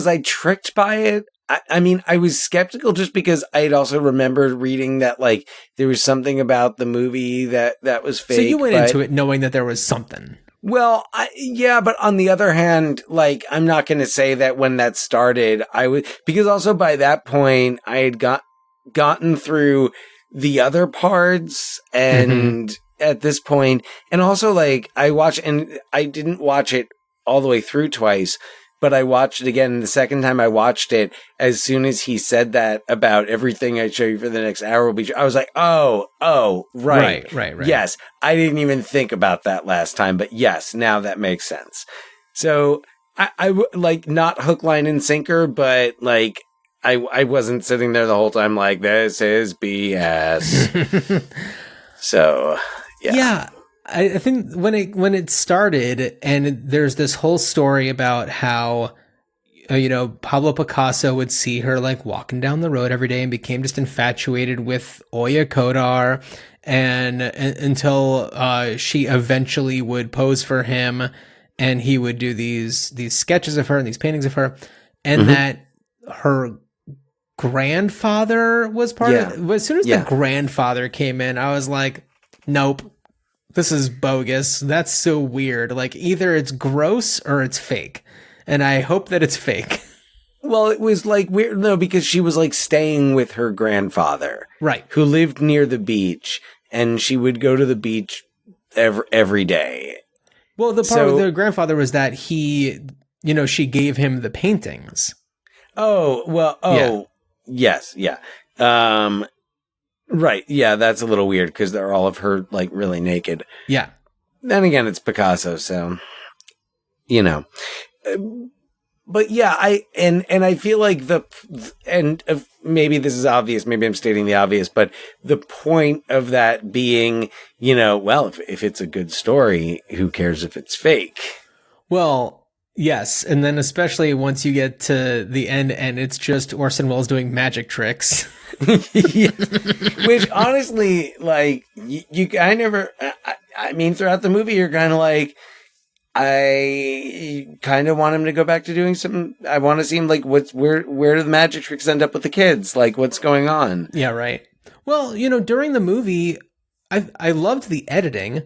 I tricked by it? I mean, I was skeptical just because I had also remembered reading that, like, there was something about the movie that was fake. So you went into it knowing that there was something. Well, but on the other hand, like, I'm not going to say that when that started, because also by that point, I had gotten through the other parts, and at this point, and also, like, I didn't watch it all the way through twice, but I watched it again. And the second time I watched it, as soon as he said that about everything I show you for the next hour will be true, I was like, oh, right. Yes. I didn't even think about that last time, but yes, now that makes sense. So I like, not hook, line, and sinker, but like, I wasn't sitting there the whole time like, this is BS. So, yeah. Yeah. I think when it started, and there's this whole story about how, Pablo Picasso would see her like walking down the road every day and became just infatuated with Oya Kodar, and until she eventually would pose for him, and he would do these sketches of her and these paintings of her, and that her grandfather was part Yeah. of it. As soon as Yeah. the grandfather came in, I was like, nope, this is bogus. That's so weird. Like, either it's gross or it's fake. And I hope that it's fake. Well, it was like weird. No, because she was like staying with her grandfather. Right. Who lived near the beach, and she would go to the beach every day. Well, the part with the grandfather was that he, she gave him the paintings. Oh, well, yes, yeah. Right, yeah, that's a little weird because they're all of her, like, really naked. Yeah. Then again, it's Picasso, so, But yeah, I feel like maybe this is obvious, maybe I'm stating the obvious, but the point of that being, well, if it's a good story, who cares if it's fake? Well, yes. And then especially once you get to the end and it's just Orson Welles doing magic tricks. Which honestly, like, I mean, throughout the movie, you're kind of like, I kind of want him to go back to doing I want to see him like, where do the magic tricks end up with the kids? Like, what's going on? Yeah, right. Well, during the movie, I loved the editing.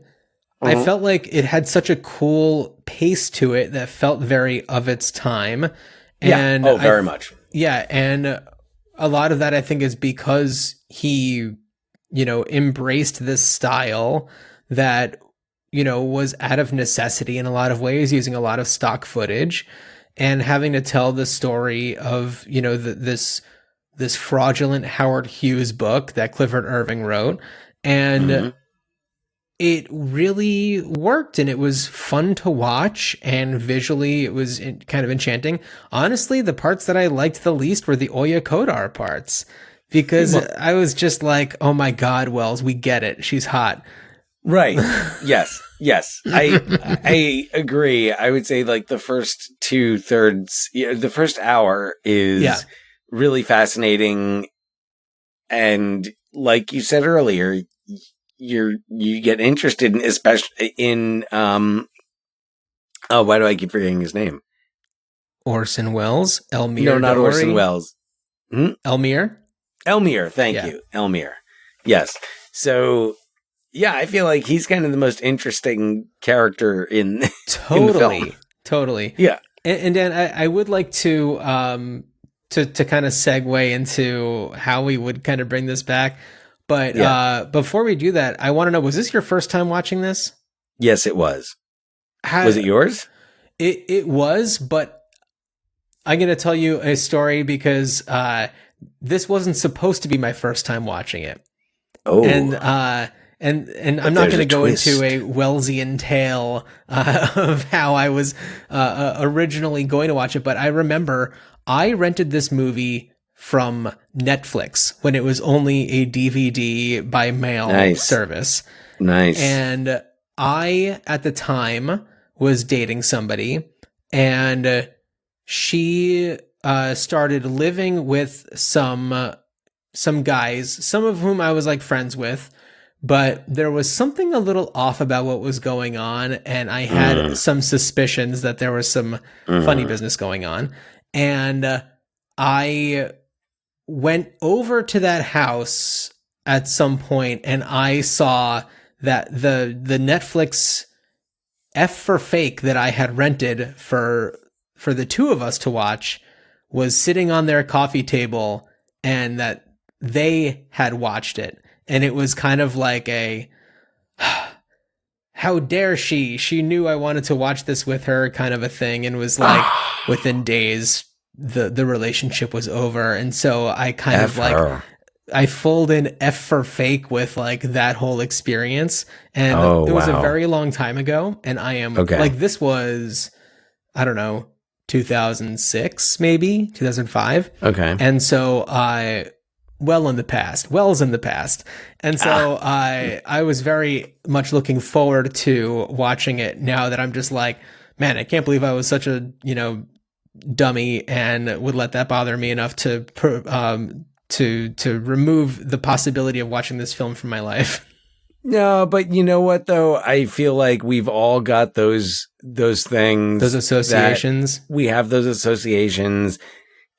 I felt like it had such a cool pace to it that felt very of its time. And very much. Yeah, and a lot of that I think is because he, embraced this style that, was out of necessity in a lot of ways, using a lot of stock footage and having to tell the story of, this fraudulent Howard Hughes book that Clifford Irving wrote. And it really worked, and it was fun to watch, and visually it was kind of enchanting. Honestly, the parts that I liked the least were the Oya Kodar parts, because I was just like, oh my God, Wells, we get it. She's hot. Right. Yes. I agree. I would say like the first 2/3, the first hour is really fascinating. And like you said earlier, you get interested in, especially in, why do I keep forgetting his name? Orson Welles? Elmire? No, not Orson Welles. Elmire? Elmire, thank you. Elmire. Yes. So, yeah, I feel like he's kind of the most interesting character in the film. Totally. Yeah. And Dan, I would like to kind of segue into how we would kind of bring this back. But before we do that, I want to know, was this your first time watching this? Yes, it was. Was it yours? It was, but I'm going to tell you a story because this wasn't supposed to be my first time watching it. Oh. And I'm not going to go into a Wellesian tale of how I was originally going to watch it, but I remember I rented this movie from Netflix when it was only a DVD by mail service. Nice. And I, at the time, was dating somebody, and she started living with some guys, some of whom I was like friends with, but there was something a little off about what was going on, and I had some suspicions that there was some funny business going on. And I went over to that house at some point, and I saw that the Netflix F for Fake that I had rented for the two of us to watch was sitting on their coffee table, and that they had watched it. And it was kind of like a, how dare she? She knew I wanted to watch this with her kind of a thing, and was like, within days, the relationship was over. And so I kind of like, I fold in F for Fake with like that whole experience. And it was a very long time ago. And I am like, this was, I don't know, 2006, maybe 2005. Okay. And so Wells in the past. And so I was very much looking forward to watching it now that I'm just like, man, I can't believe I was such a, dummy and would let that bother me enough to remove the possibility of watching this film from my life. No, but you know what though? I feel like we've all got those things. Those associations. We have those associations.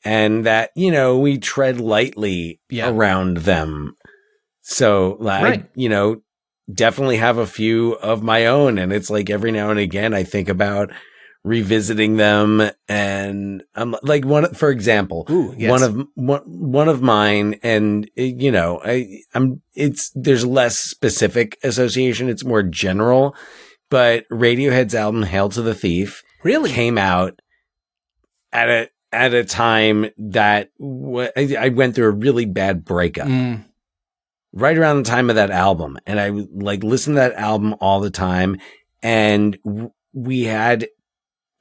and that, we tread lightly around them. So Right. I, definitely have a few of my own. And it's like every now and again, I think about revisiting them. And I'm like for example, Ooh, yes. one of mine, and there's less specific association. It's more general, but Radiohead's album Hail to the Thief Really? came out at a time that I went through a really bad breakup. Right around the time of that album. And I listened to that album all the time. And we had,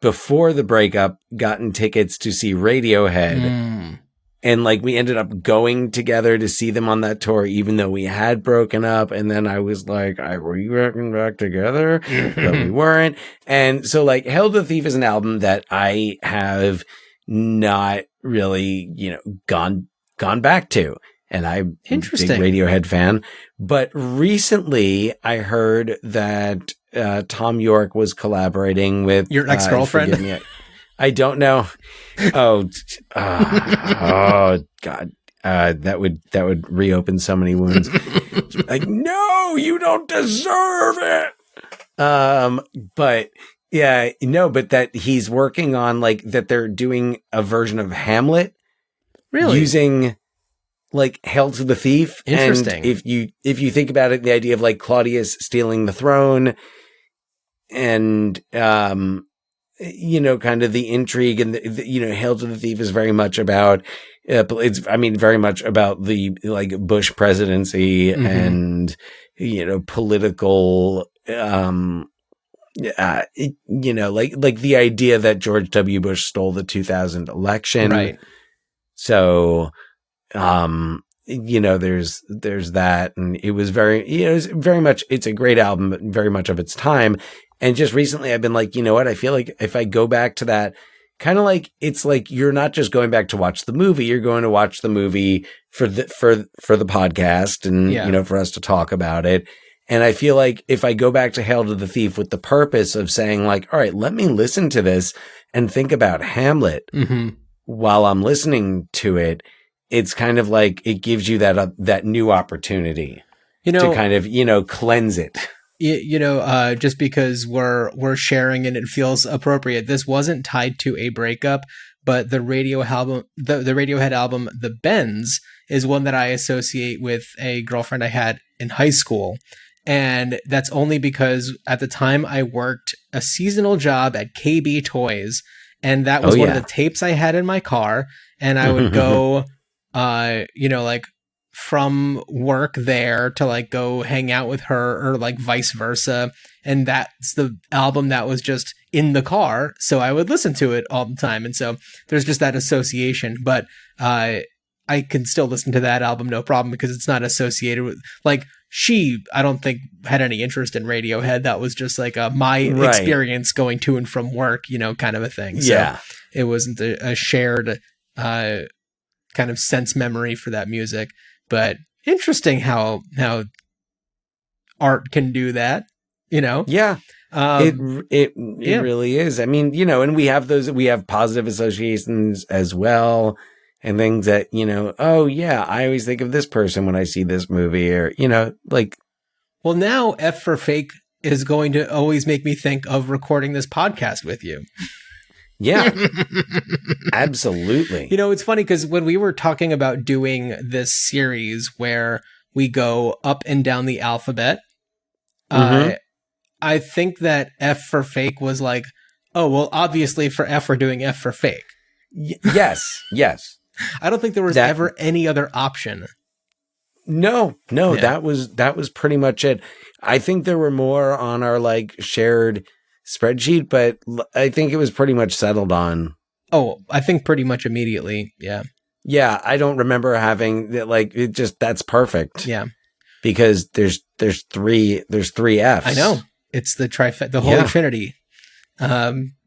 before the breakup, gotten tickets to see Radiohead. And we ended up going together to see them on that tour, even though we had broken up. And then I was like, were you getting back together? But we weren't. And so Hail to the Thief is an album that I have not really, gone back to. And I'm a big Radiohead fan. But recently I heard that Tom York was collaborating with your ex-girlfriend. I don't know. Oh God. That would reopen so many wounds. No, you don't deserve it. But yeah, no, but that he's working on that they're doing a version of Hamlet. Really? Using Hail to the Thief. Interesting. And if you think about it, the idea of Claudius stealing the throne and, kind of the intrigue and Hail to the Thief is very much about, very much about the Bush presidency and, political, the idea that George W. Bush stole the 2000 election. Right. So, there's that, and it was very much, it's a great album, but very much of its time. And just recently I've been what? I feel like if I go back to that, kind of it's you're not just going back to watch the movie, you're going to watch the movie for the podcast and, for us to talk about it. And I feel like if I go back to Hail to the Thief with the purpose of saying all right, let me listen to this and think about Hamlet while I'm listening to it, it's kind of it gives you that new opportunity to kind of, cleanse it. Just because we're sharing and it feels appropriate. This wasn't tied to a breakup, but the Radiohead album, The Bends, is one that I associate with a girlfriend I had in high school. And that's only because at the time I worked a seasonal job at KB Toys. And that was one of the tapes I had in my car. And I would go, from work there to go hang out with her or vice versa. And that's the album that was just in the car. So I would listen to it all the time. And so there's just that association. But I can still listen to that album, no problem, because it's not associated with she, I don't think, had any interest in Radiohead. That was just my experience going to and from work, kind of a thing. So it wasn't a shared kind of sense memory for that music. But interesting how art can do that, Yeah. It really is. I mean, and we have positive associations as well. And things that, oh yeah, I always think of this person when I see this movie, or, Well, now F for Fake is going to always make me think of recording this podcast with you. Yeah, absolutely. It's funny because when we were talking about doing this series where we go up and down the alphabet, I think that F for Fake was oh, well, obviously for F, we're doing F for Fake. Yes. I don't think there was ever any other option. No, that was pretty much it. I think there were more on our shared spreadsheet, but I think it was pretty much settled on. Oh, I think pretty much immediately. Yeah. Yeah. I don't remember having that. That's perfect. Yeah. Because there's three Fs. I know. It's the the Holy Trinity.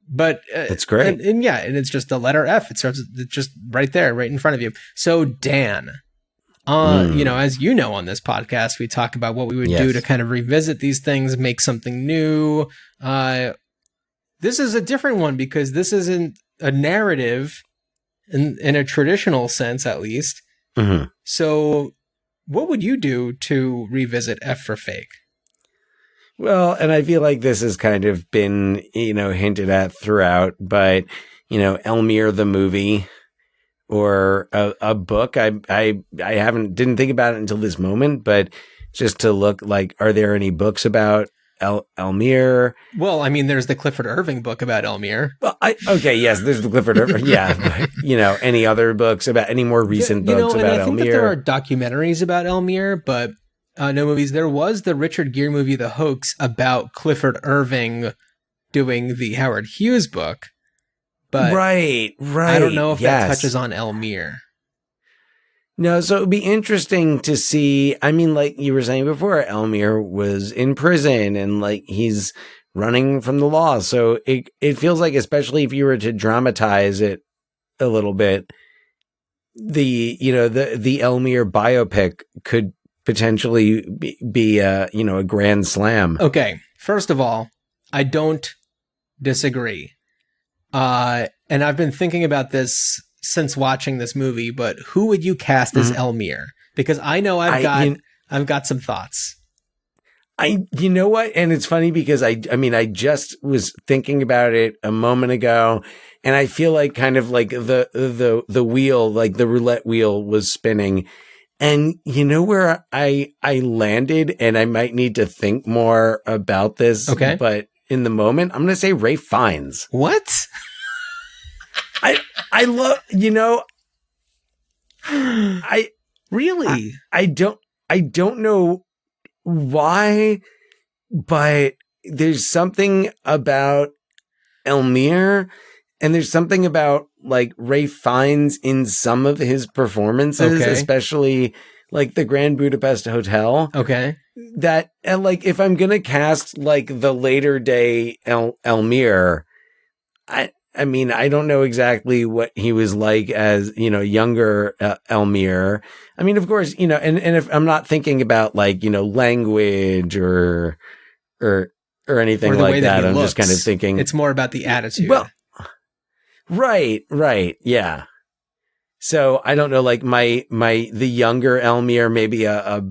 But it's great. And it's just the letter F. It's just right there, right in front of you. So Dan, as you know, on this podcast, we talk about what we would do to kind of revisit these things, make something new. This is a different one because this isn't a narrative. in a traditional sense, at least. Mm-hmm. So what would you do to revisit F for Fake? Well, and I feel like this has kind of been, hinted at throughout, but, Elmire the movie or a book, I didn't think about it until this moment, but just to look like, are there any books about Elmire? Well, I mean, there's the Clifford Irving book about Elmire. Well, yes, there's the Clifford Irving. Yeah, but, any other books about any more recent books about and I think that Elmire? there are documentaries about Elmire, but no movies. There was the Richard Gere movie, The Hoax, about Clifford Irving doing the Howard Hughes book. But right. I don't know if that touches on Elmire. No, so it'd be interesting to see. I mean, like you were saying before, Elmire was in prison and like he's running from the law. So it feels like, especially if you were to dramatize it a little bit, the Elmire biopic could potentially be a grand slam. Okay, first of all, I don't disagree. And I've been thinking about this since watching this movie, but who would you cast as Elmire? Because I know I've got some thoughts. You know what? And it's funny because I just was thinking about it a moment ago, and I feel like kind of like the wheel, like the roulette wheel was spinning. And you know where I landed, and I might need to think more about this. Okay. But in the moment, I'm going to say Ralph Fiennes. What? I love, I really, I don't know why, but there's something about Elmire, and there's something about like Ralph Fiennes in some of his performances, especially like the Grand Budapest Hotel. Okay. That, and like, if I'm going to cast like the later day Elmire, I mean, I don't know exactly what he was like as, younger Elmire. I mean, of course, and if I'm not thinking about like, language or anything or the like way that, he I'm looks. just kind of thinking it's more about the attitude. Well, right. Yeah. So I don't know, like the younger Elmire, maybe a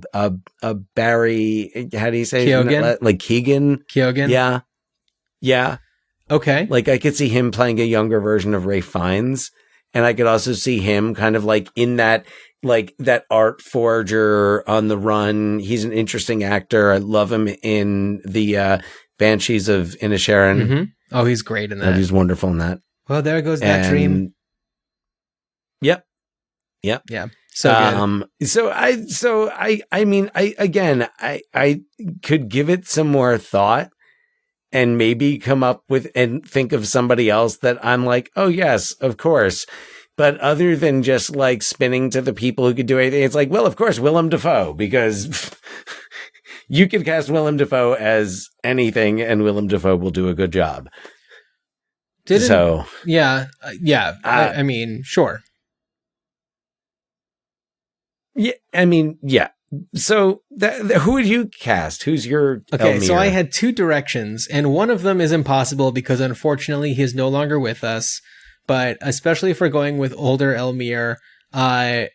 Barry, how do you say Keoghan? Like Keegan? Keoghan? Yeah. Okay. Like I could see him playing a younger version of Ralph Fiennes, and I could also see him kind of like in that, like that art forger on the run. He's an interesting actor. I love him in the Banshees of Inisherin. Mm-hmm. Oh, he's great in that. He's wonderful in that. Well, there goes that dream. Yep. Yeah. So good. So I mean, I could give it some more thought and maybe come up with and think of somebody else that I'm like, oh yes, of course. But other than just like spinning to the people who could do anything, it's like, well, of course, Willem Dafoe, because you can cast Willem Dafoe as anything and Willem Dafoe will do a good job. Yeah. I mean, sure. Yeah, I mean, yeah. So who would you cast? Who's your Okay, Elmire? So I had two directions, and one of them is impossible because unfortunately he is no longer with us. But especially if we're going with older Elmire, the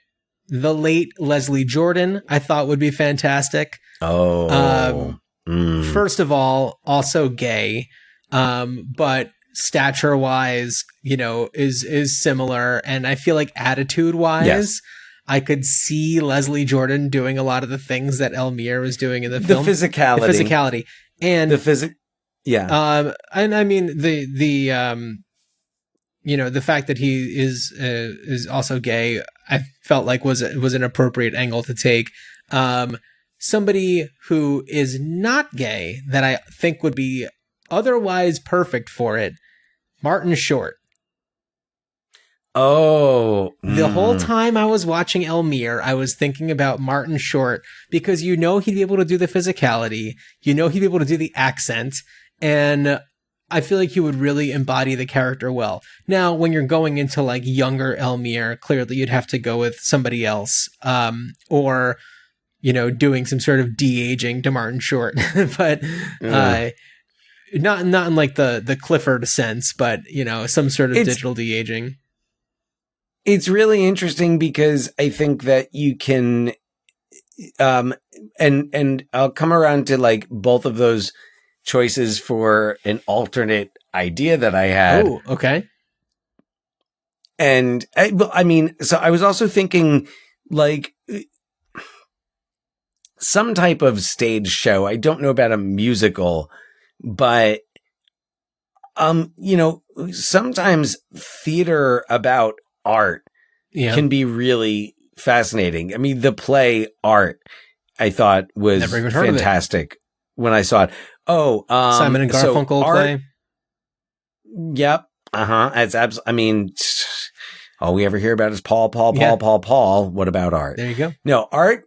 late Leslie Jordan I thought would be fantastic. First of all, also gay, but stature-wise, is similar, and I feel like attitude-wise. Yes. I could see Leslie Jordan doing a lot of the things that Elmire was doing in the film. The physicality. And yeah. And I mean the fact that he is also gay, I felt like was an appropriate angle to take. Somebody who is not gay that I think would be otherwise perfect for it, Martin Short. The whole time I was watching Elmire, I was thinking about Martin Short because he'd be able to do the physicality, he'd be able to do the accent, and I feel like he would really embody the character well. Now, when you're going into like younger Elmire, clearly you'd have to go with somebody else, or doing some sort of de-aging to Martin Short, but not in like the Clifford sense, but some sort of digital de-aging. It's really interesting because I think that you can, and I'll come around to like both of those choices for an alternate idea that I had. Oh, okay. And I mean, so I was also thinking like some type of stage show. I don't know about a musical, but sometimes theater about art can be really fascinating. I mean, the play Art, I thought was Never even heard fantastic when I saw it. Oh, Simon and Garfunkel play. Yep. It's I mean, all we ever hear about is Paul. What about Art? There you go. No, Art.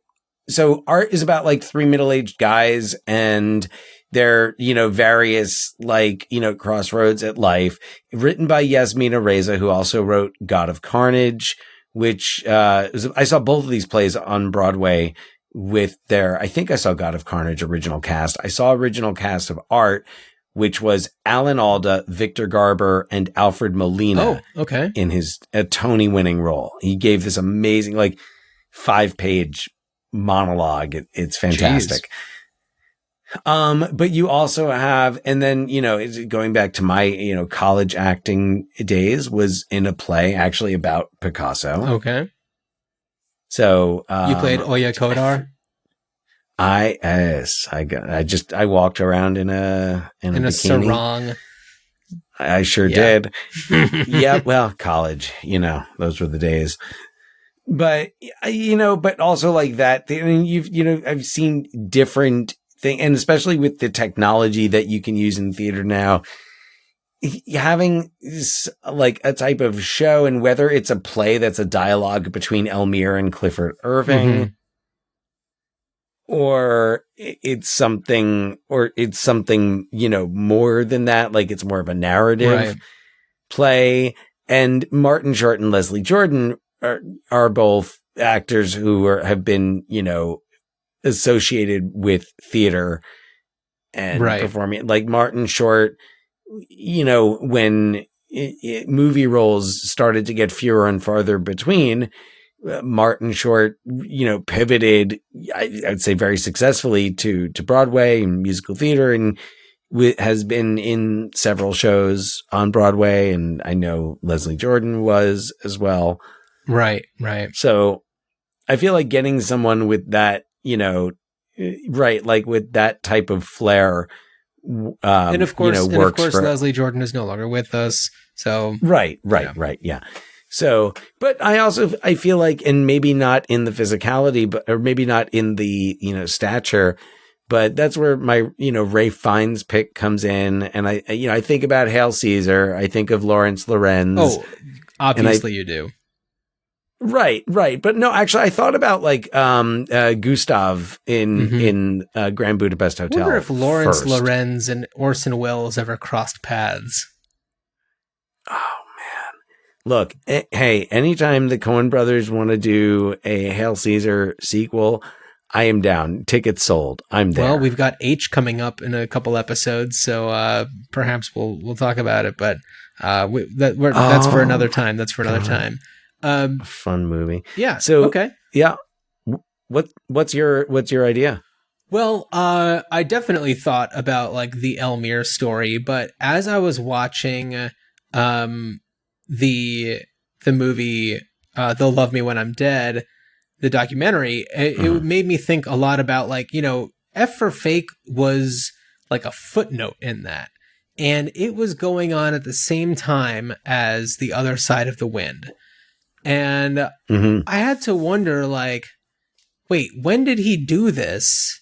So Art is about like three middle-aged guys and their, various like, crossroads at life, written by Yasmina Reza, who also wrote God of Carnage, which, I saw both of these plays on Broadway with I think I saw God of Carnage original cast. I saw original cast of Art, which was Alan Alda, Victor Garber, and Alfred Molina. Oh, okay. In his Tony winning role. He gave this amazing, like 5-page monologue. It's fantastic. Jeez. But you also have, and then, going back to my, college acting days, was in a play actually about Picasso. Okay. So, you played Oya Kodar? I walked around in a bikini. Sarong. I sure did. Yeah. Well, college, those were the days. But, but also like that, I mean, I've seen different things, and especially with the technology that you can use in theater now, having like a type of show, and whether it's a play that's a dialogue between Elmire and Clifford Irving, or it's something, more than that, like it's more of a narrative play. And Martin Short and Leslie Jordan are both actors who have been, associated with theater and performing. Like Martin Short, when movie roles started to get fewer and farther between, Martin Short, pivoted, I'd say very successfully to Broadway and musical theater, and has been in several shows on Broadway. And I know Leslie Jordan was as well. Right. So I feel like getting someone with that, like with that type of flair, and of course, works Leslie Jordan is no longer with us. So right. Yeah. So, but I feel like, and maybe not in the physicality, or maybe not in the, stature, but that's where my, Ray Fiennes pick comes in. And I think about Hail Caesar. I think of Lawrence Lorenz. Oh, obviously you do. Right. But no, actually, I thought about like Gustav in Grand Budapest Hotel. I wonder if Lawrence Lorenz and Orson Welles ever crossed paths. Oh, man. Look, hey, anytime the Coen brothers want to do a Hail Caesar sequel, I am down. Tickets sold. I'm there. Well, we've got H coming up in a couple episodes, so perhaps we'll talk about it. But that's for another time. That's for another time. Fun movie. Yeah. So okay. Yeah. What's your idea? Well, I definitely thought about like the Elmire story, but as I was watching the movie They'll Love Me When I'm Dead, the documentary, it made me think a lot about like, F for Fake was like a footnote in that. And it was going on at the same time as The Other Side of the Wind. And I had to wonder, like, wait, when did he do this?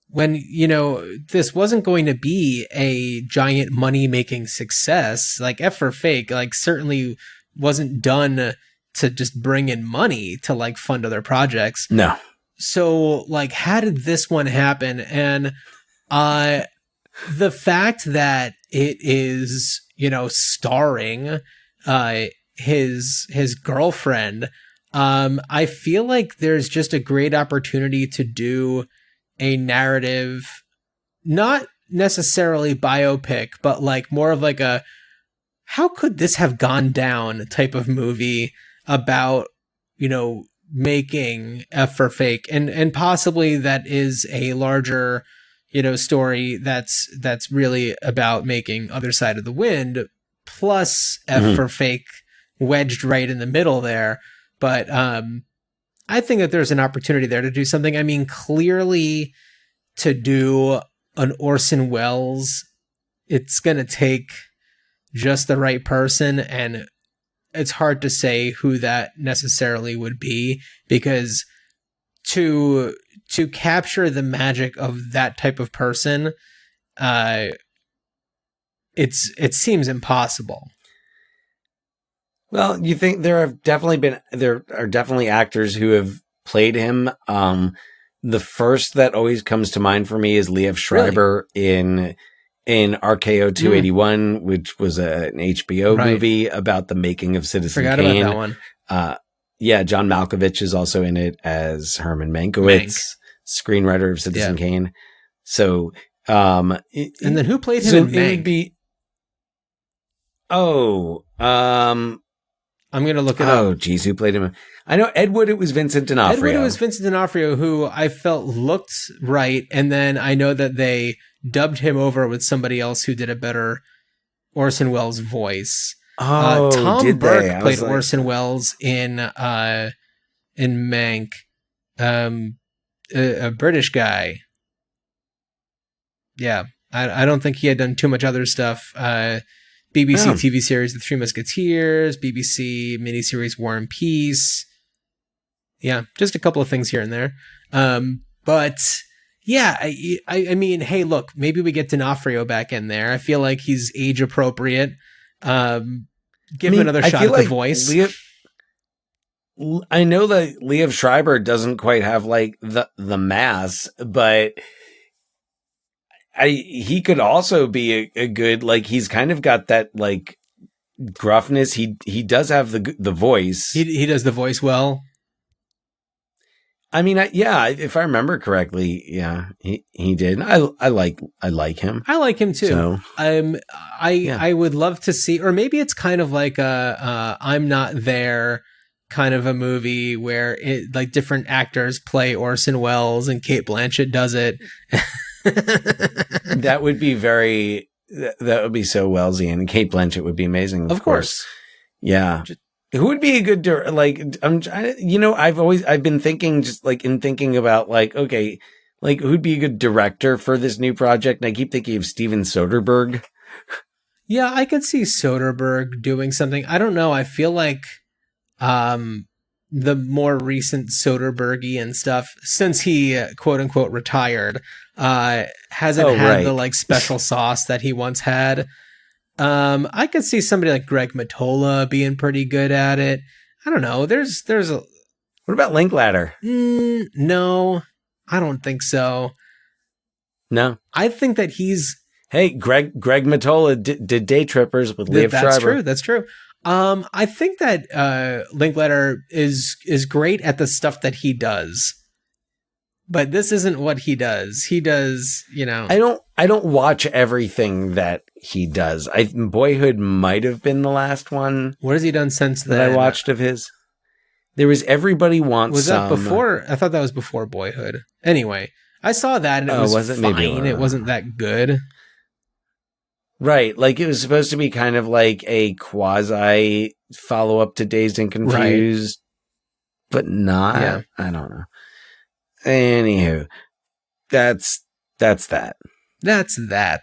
When, this wasn't going to be a giant money-making success. Like, F for Fake, like, certainly wasn't done to just bring in money to, like, fund other projects. No. So, like, how did this one happen? And the fact that it is, starring his girlfriend, I feel like there's just a great opportunity to do a narrative, not necessarily biopic, but like more of like a how could this have gone down type of movie about, making F for Fake, and possibly that is a larger, story that's really about making Other Side of the Wind plus F for Fake wedged right in the middle there. But I think that there's an opportunity there to do something. I mean, clearly to do an Orson Welles, it's going to take just the right person, and it's hard to say who that necessarily would be, because to capture the magic of that type of person, it seems impossible. Well, you think there are definitely actors who have played him. The first that always comes to mind for me is Liev Schreiber in RKO 281, which was an HBO movie about the making of Citizen Kane. Forgot about that one. John Malkovich is also in it as Herman Mankiewicz, screenwriter of Citizen Kane. So, and then who played him in Mank? I'm going to look it up. Oh, geez, who played him? I know Ed Wood, it was Vincent D'Onofrio. Who I felt looked right, and then I know that they dubbed him over with somebody else who did a better Orson Welles voice. Tom Burke played Orson Welles in Mank, a British guy. Yeah, I don't think he had done too much other stuff. BBC TV series The Three Musketeers, BBC miniseries War and Peace. Yeah, just a couple of things here and there. But yeah, I mean, hey, look, maybe we get D'Onofrio back in there. I feel like he's age appropriate. Give him another shot at the voice. I know that Liev Schreiber doesn't quite have like the mass, but he could also be a good, like, he's kind of got that like gruffness. He does have the voice. He does the voice well. I mean, if I remember correctly, he did. I like him. I like him too. So, I would love to see, or maybe it's kind of like a I'm Not There kind of a movie where like different actors play Orson Welles and Cate Blanchett does it. That would be that would be so Wellesian, and Cate Blanchett would be amazing. Of course. Yeah. Who would be a good I've been thinking, just like in thinking about like, okay, like who'd be a good director for this new project? And I keep thinking of Steven Soderbergh. Yeah, I could see Soderbergh doing something. I don't know. I feel like the more recent Soderberghian stuff, since he quote unquote retired, hasn't had the like special sauce that he once had. I could see somebody like Greg Mottola being pretty good at it. I don't know. There's a. What about Linklater? No, I don't think so. No, I think that he's. Hey, Greg Mottola did Day Trippers with Liev Schreiber. That's true. I think that Linklater is great at the stuff that he does. But this isn't what he does. He does, I don't watch everything that he does. Boyhood might have been the last one. What has he done since then? That I watched of his. There was Everybody Wants Some. Was that before? I thought that was before Boyhood. Anyway, I saw that and it was fine. Maybe it wasn't that good. Right. Like it was supposed to be kind of like a quasi follow-up to Dazed and Confused, but not. Yeah. I don't know. Anywho, that's that. That's that.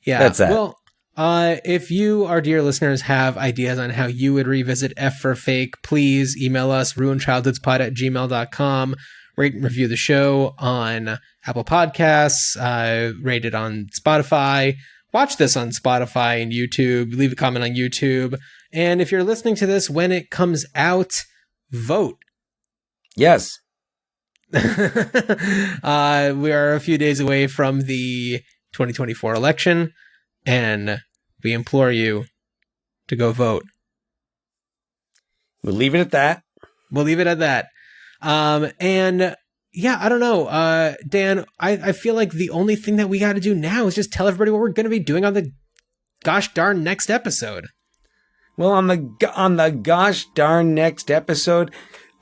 Yeah. That's that. Well, if you, our dear listeners, have ideas on how you would revisit F for Fake, please email us, ruinchildhoodspot@gmail.com. Rate and review the show on Apple Podcasts, rate it on Spotify. Watch this on Spotify and YouTube. Leave a comment on YouTube. And if you're listening to this when it comes out, vote. Yes. We are a few days away from the 2024 election, and we implore you to go vote. We'll leave it at that. And yeah, I don't know. Dan, I feel like the only thing that we got to do now is just tell everybody what we're going to be doing on the gosh darn next episode. Well, on the gosh darn next episode.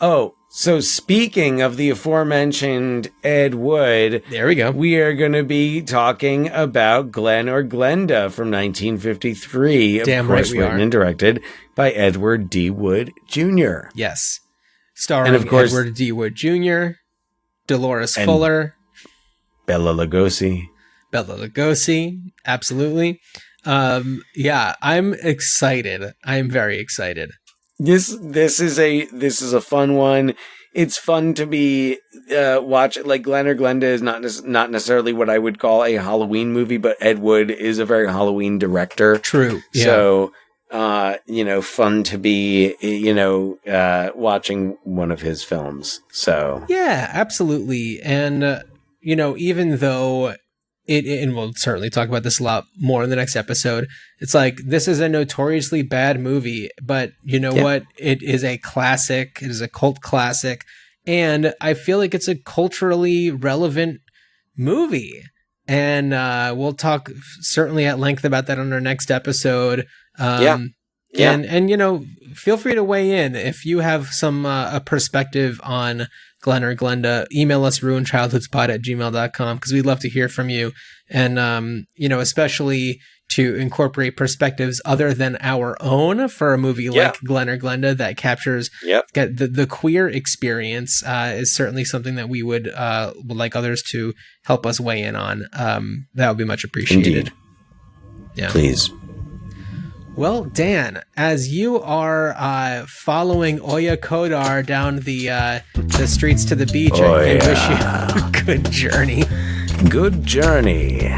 Oh, so speaking of the aforementioned Ed Wood, There we go. we are going to be talking about Glen or Glenda from 1953. Damn of course, right we written are. and directed by Edward D. Wood Jr. Yes. Starring And of course- Edward D. Wood Jr., Dolores Fuller, Bela Lugosi. Bela Lugosi. Absolutely. Yeah, I'm excited. I'm very excited. This is a fun one. It's fun to be watch. Like Glen or Glenda is not necessarily what I would call a Halloween movie, but Ed Wood is a very Halloween director. True. Yeah. So fun to be watching one of his films. So Yeah, absolutely. And, even though and we'll certainly talk about this a lot more in the next episode, it's like, this is a notoriously bad movie, but you know what? It is a classic. It is a cult classic. And I feel like it's a culturally relevant movie. And we'll talk certainly at length about that on our next episode. And feel free to weigh in if you have some a perspective on Glen or Glenda. Email us ruinchildhoodspod@gmail.com because we'd love to hear from you, and especially to incorporate perspectives other than our own for a movie like Glen or Glenda that captures the queer experience. Is certainly something that we would like others to help us weigh in on. That would be much appreciated. Indeed. Yeah, please. Well, Dan, as you are following Oya Kodar down the streets to the beach, I wish you a good journey. Good journey.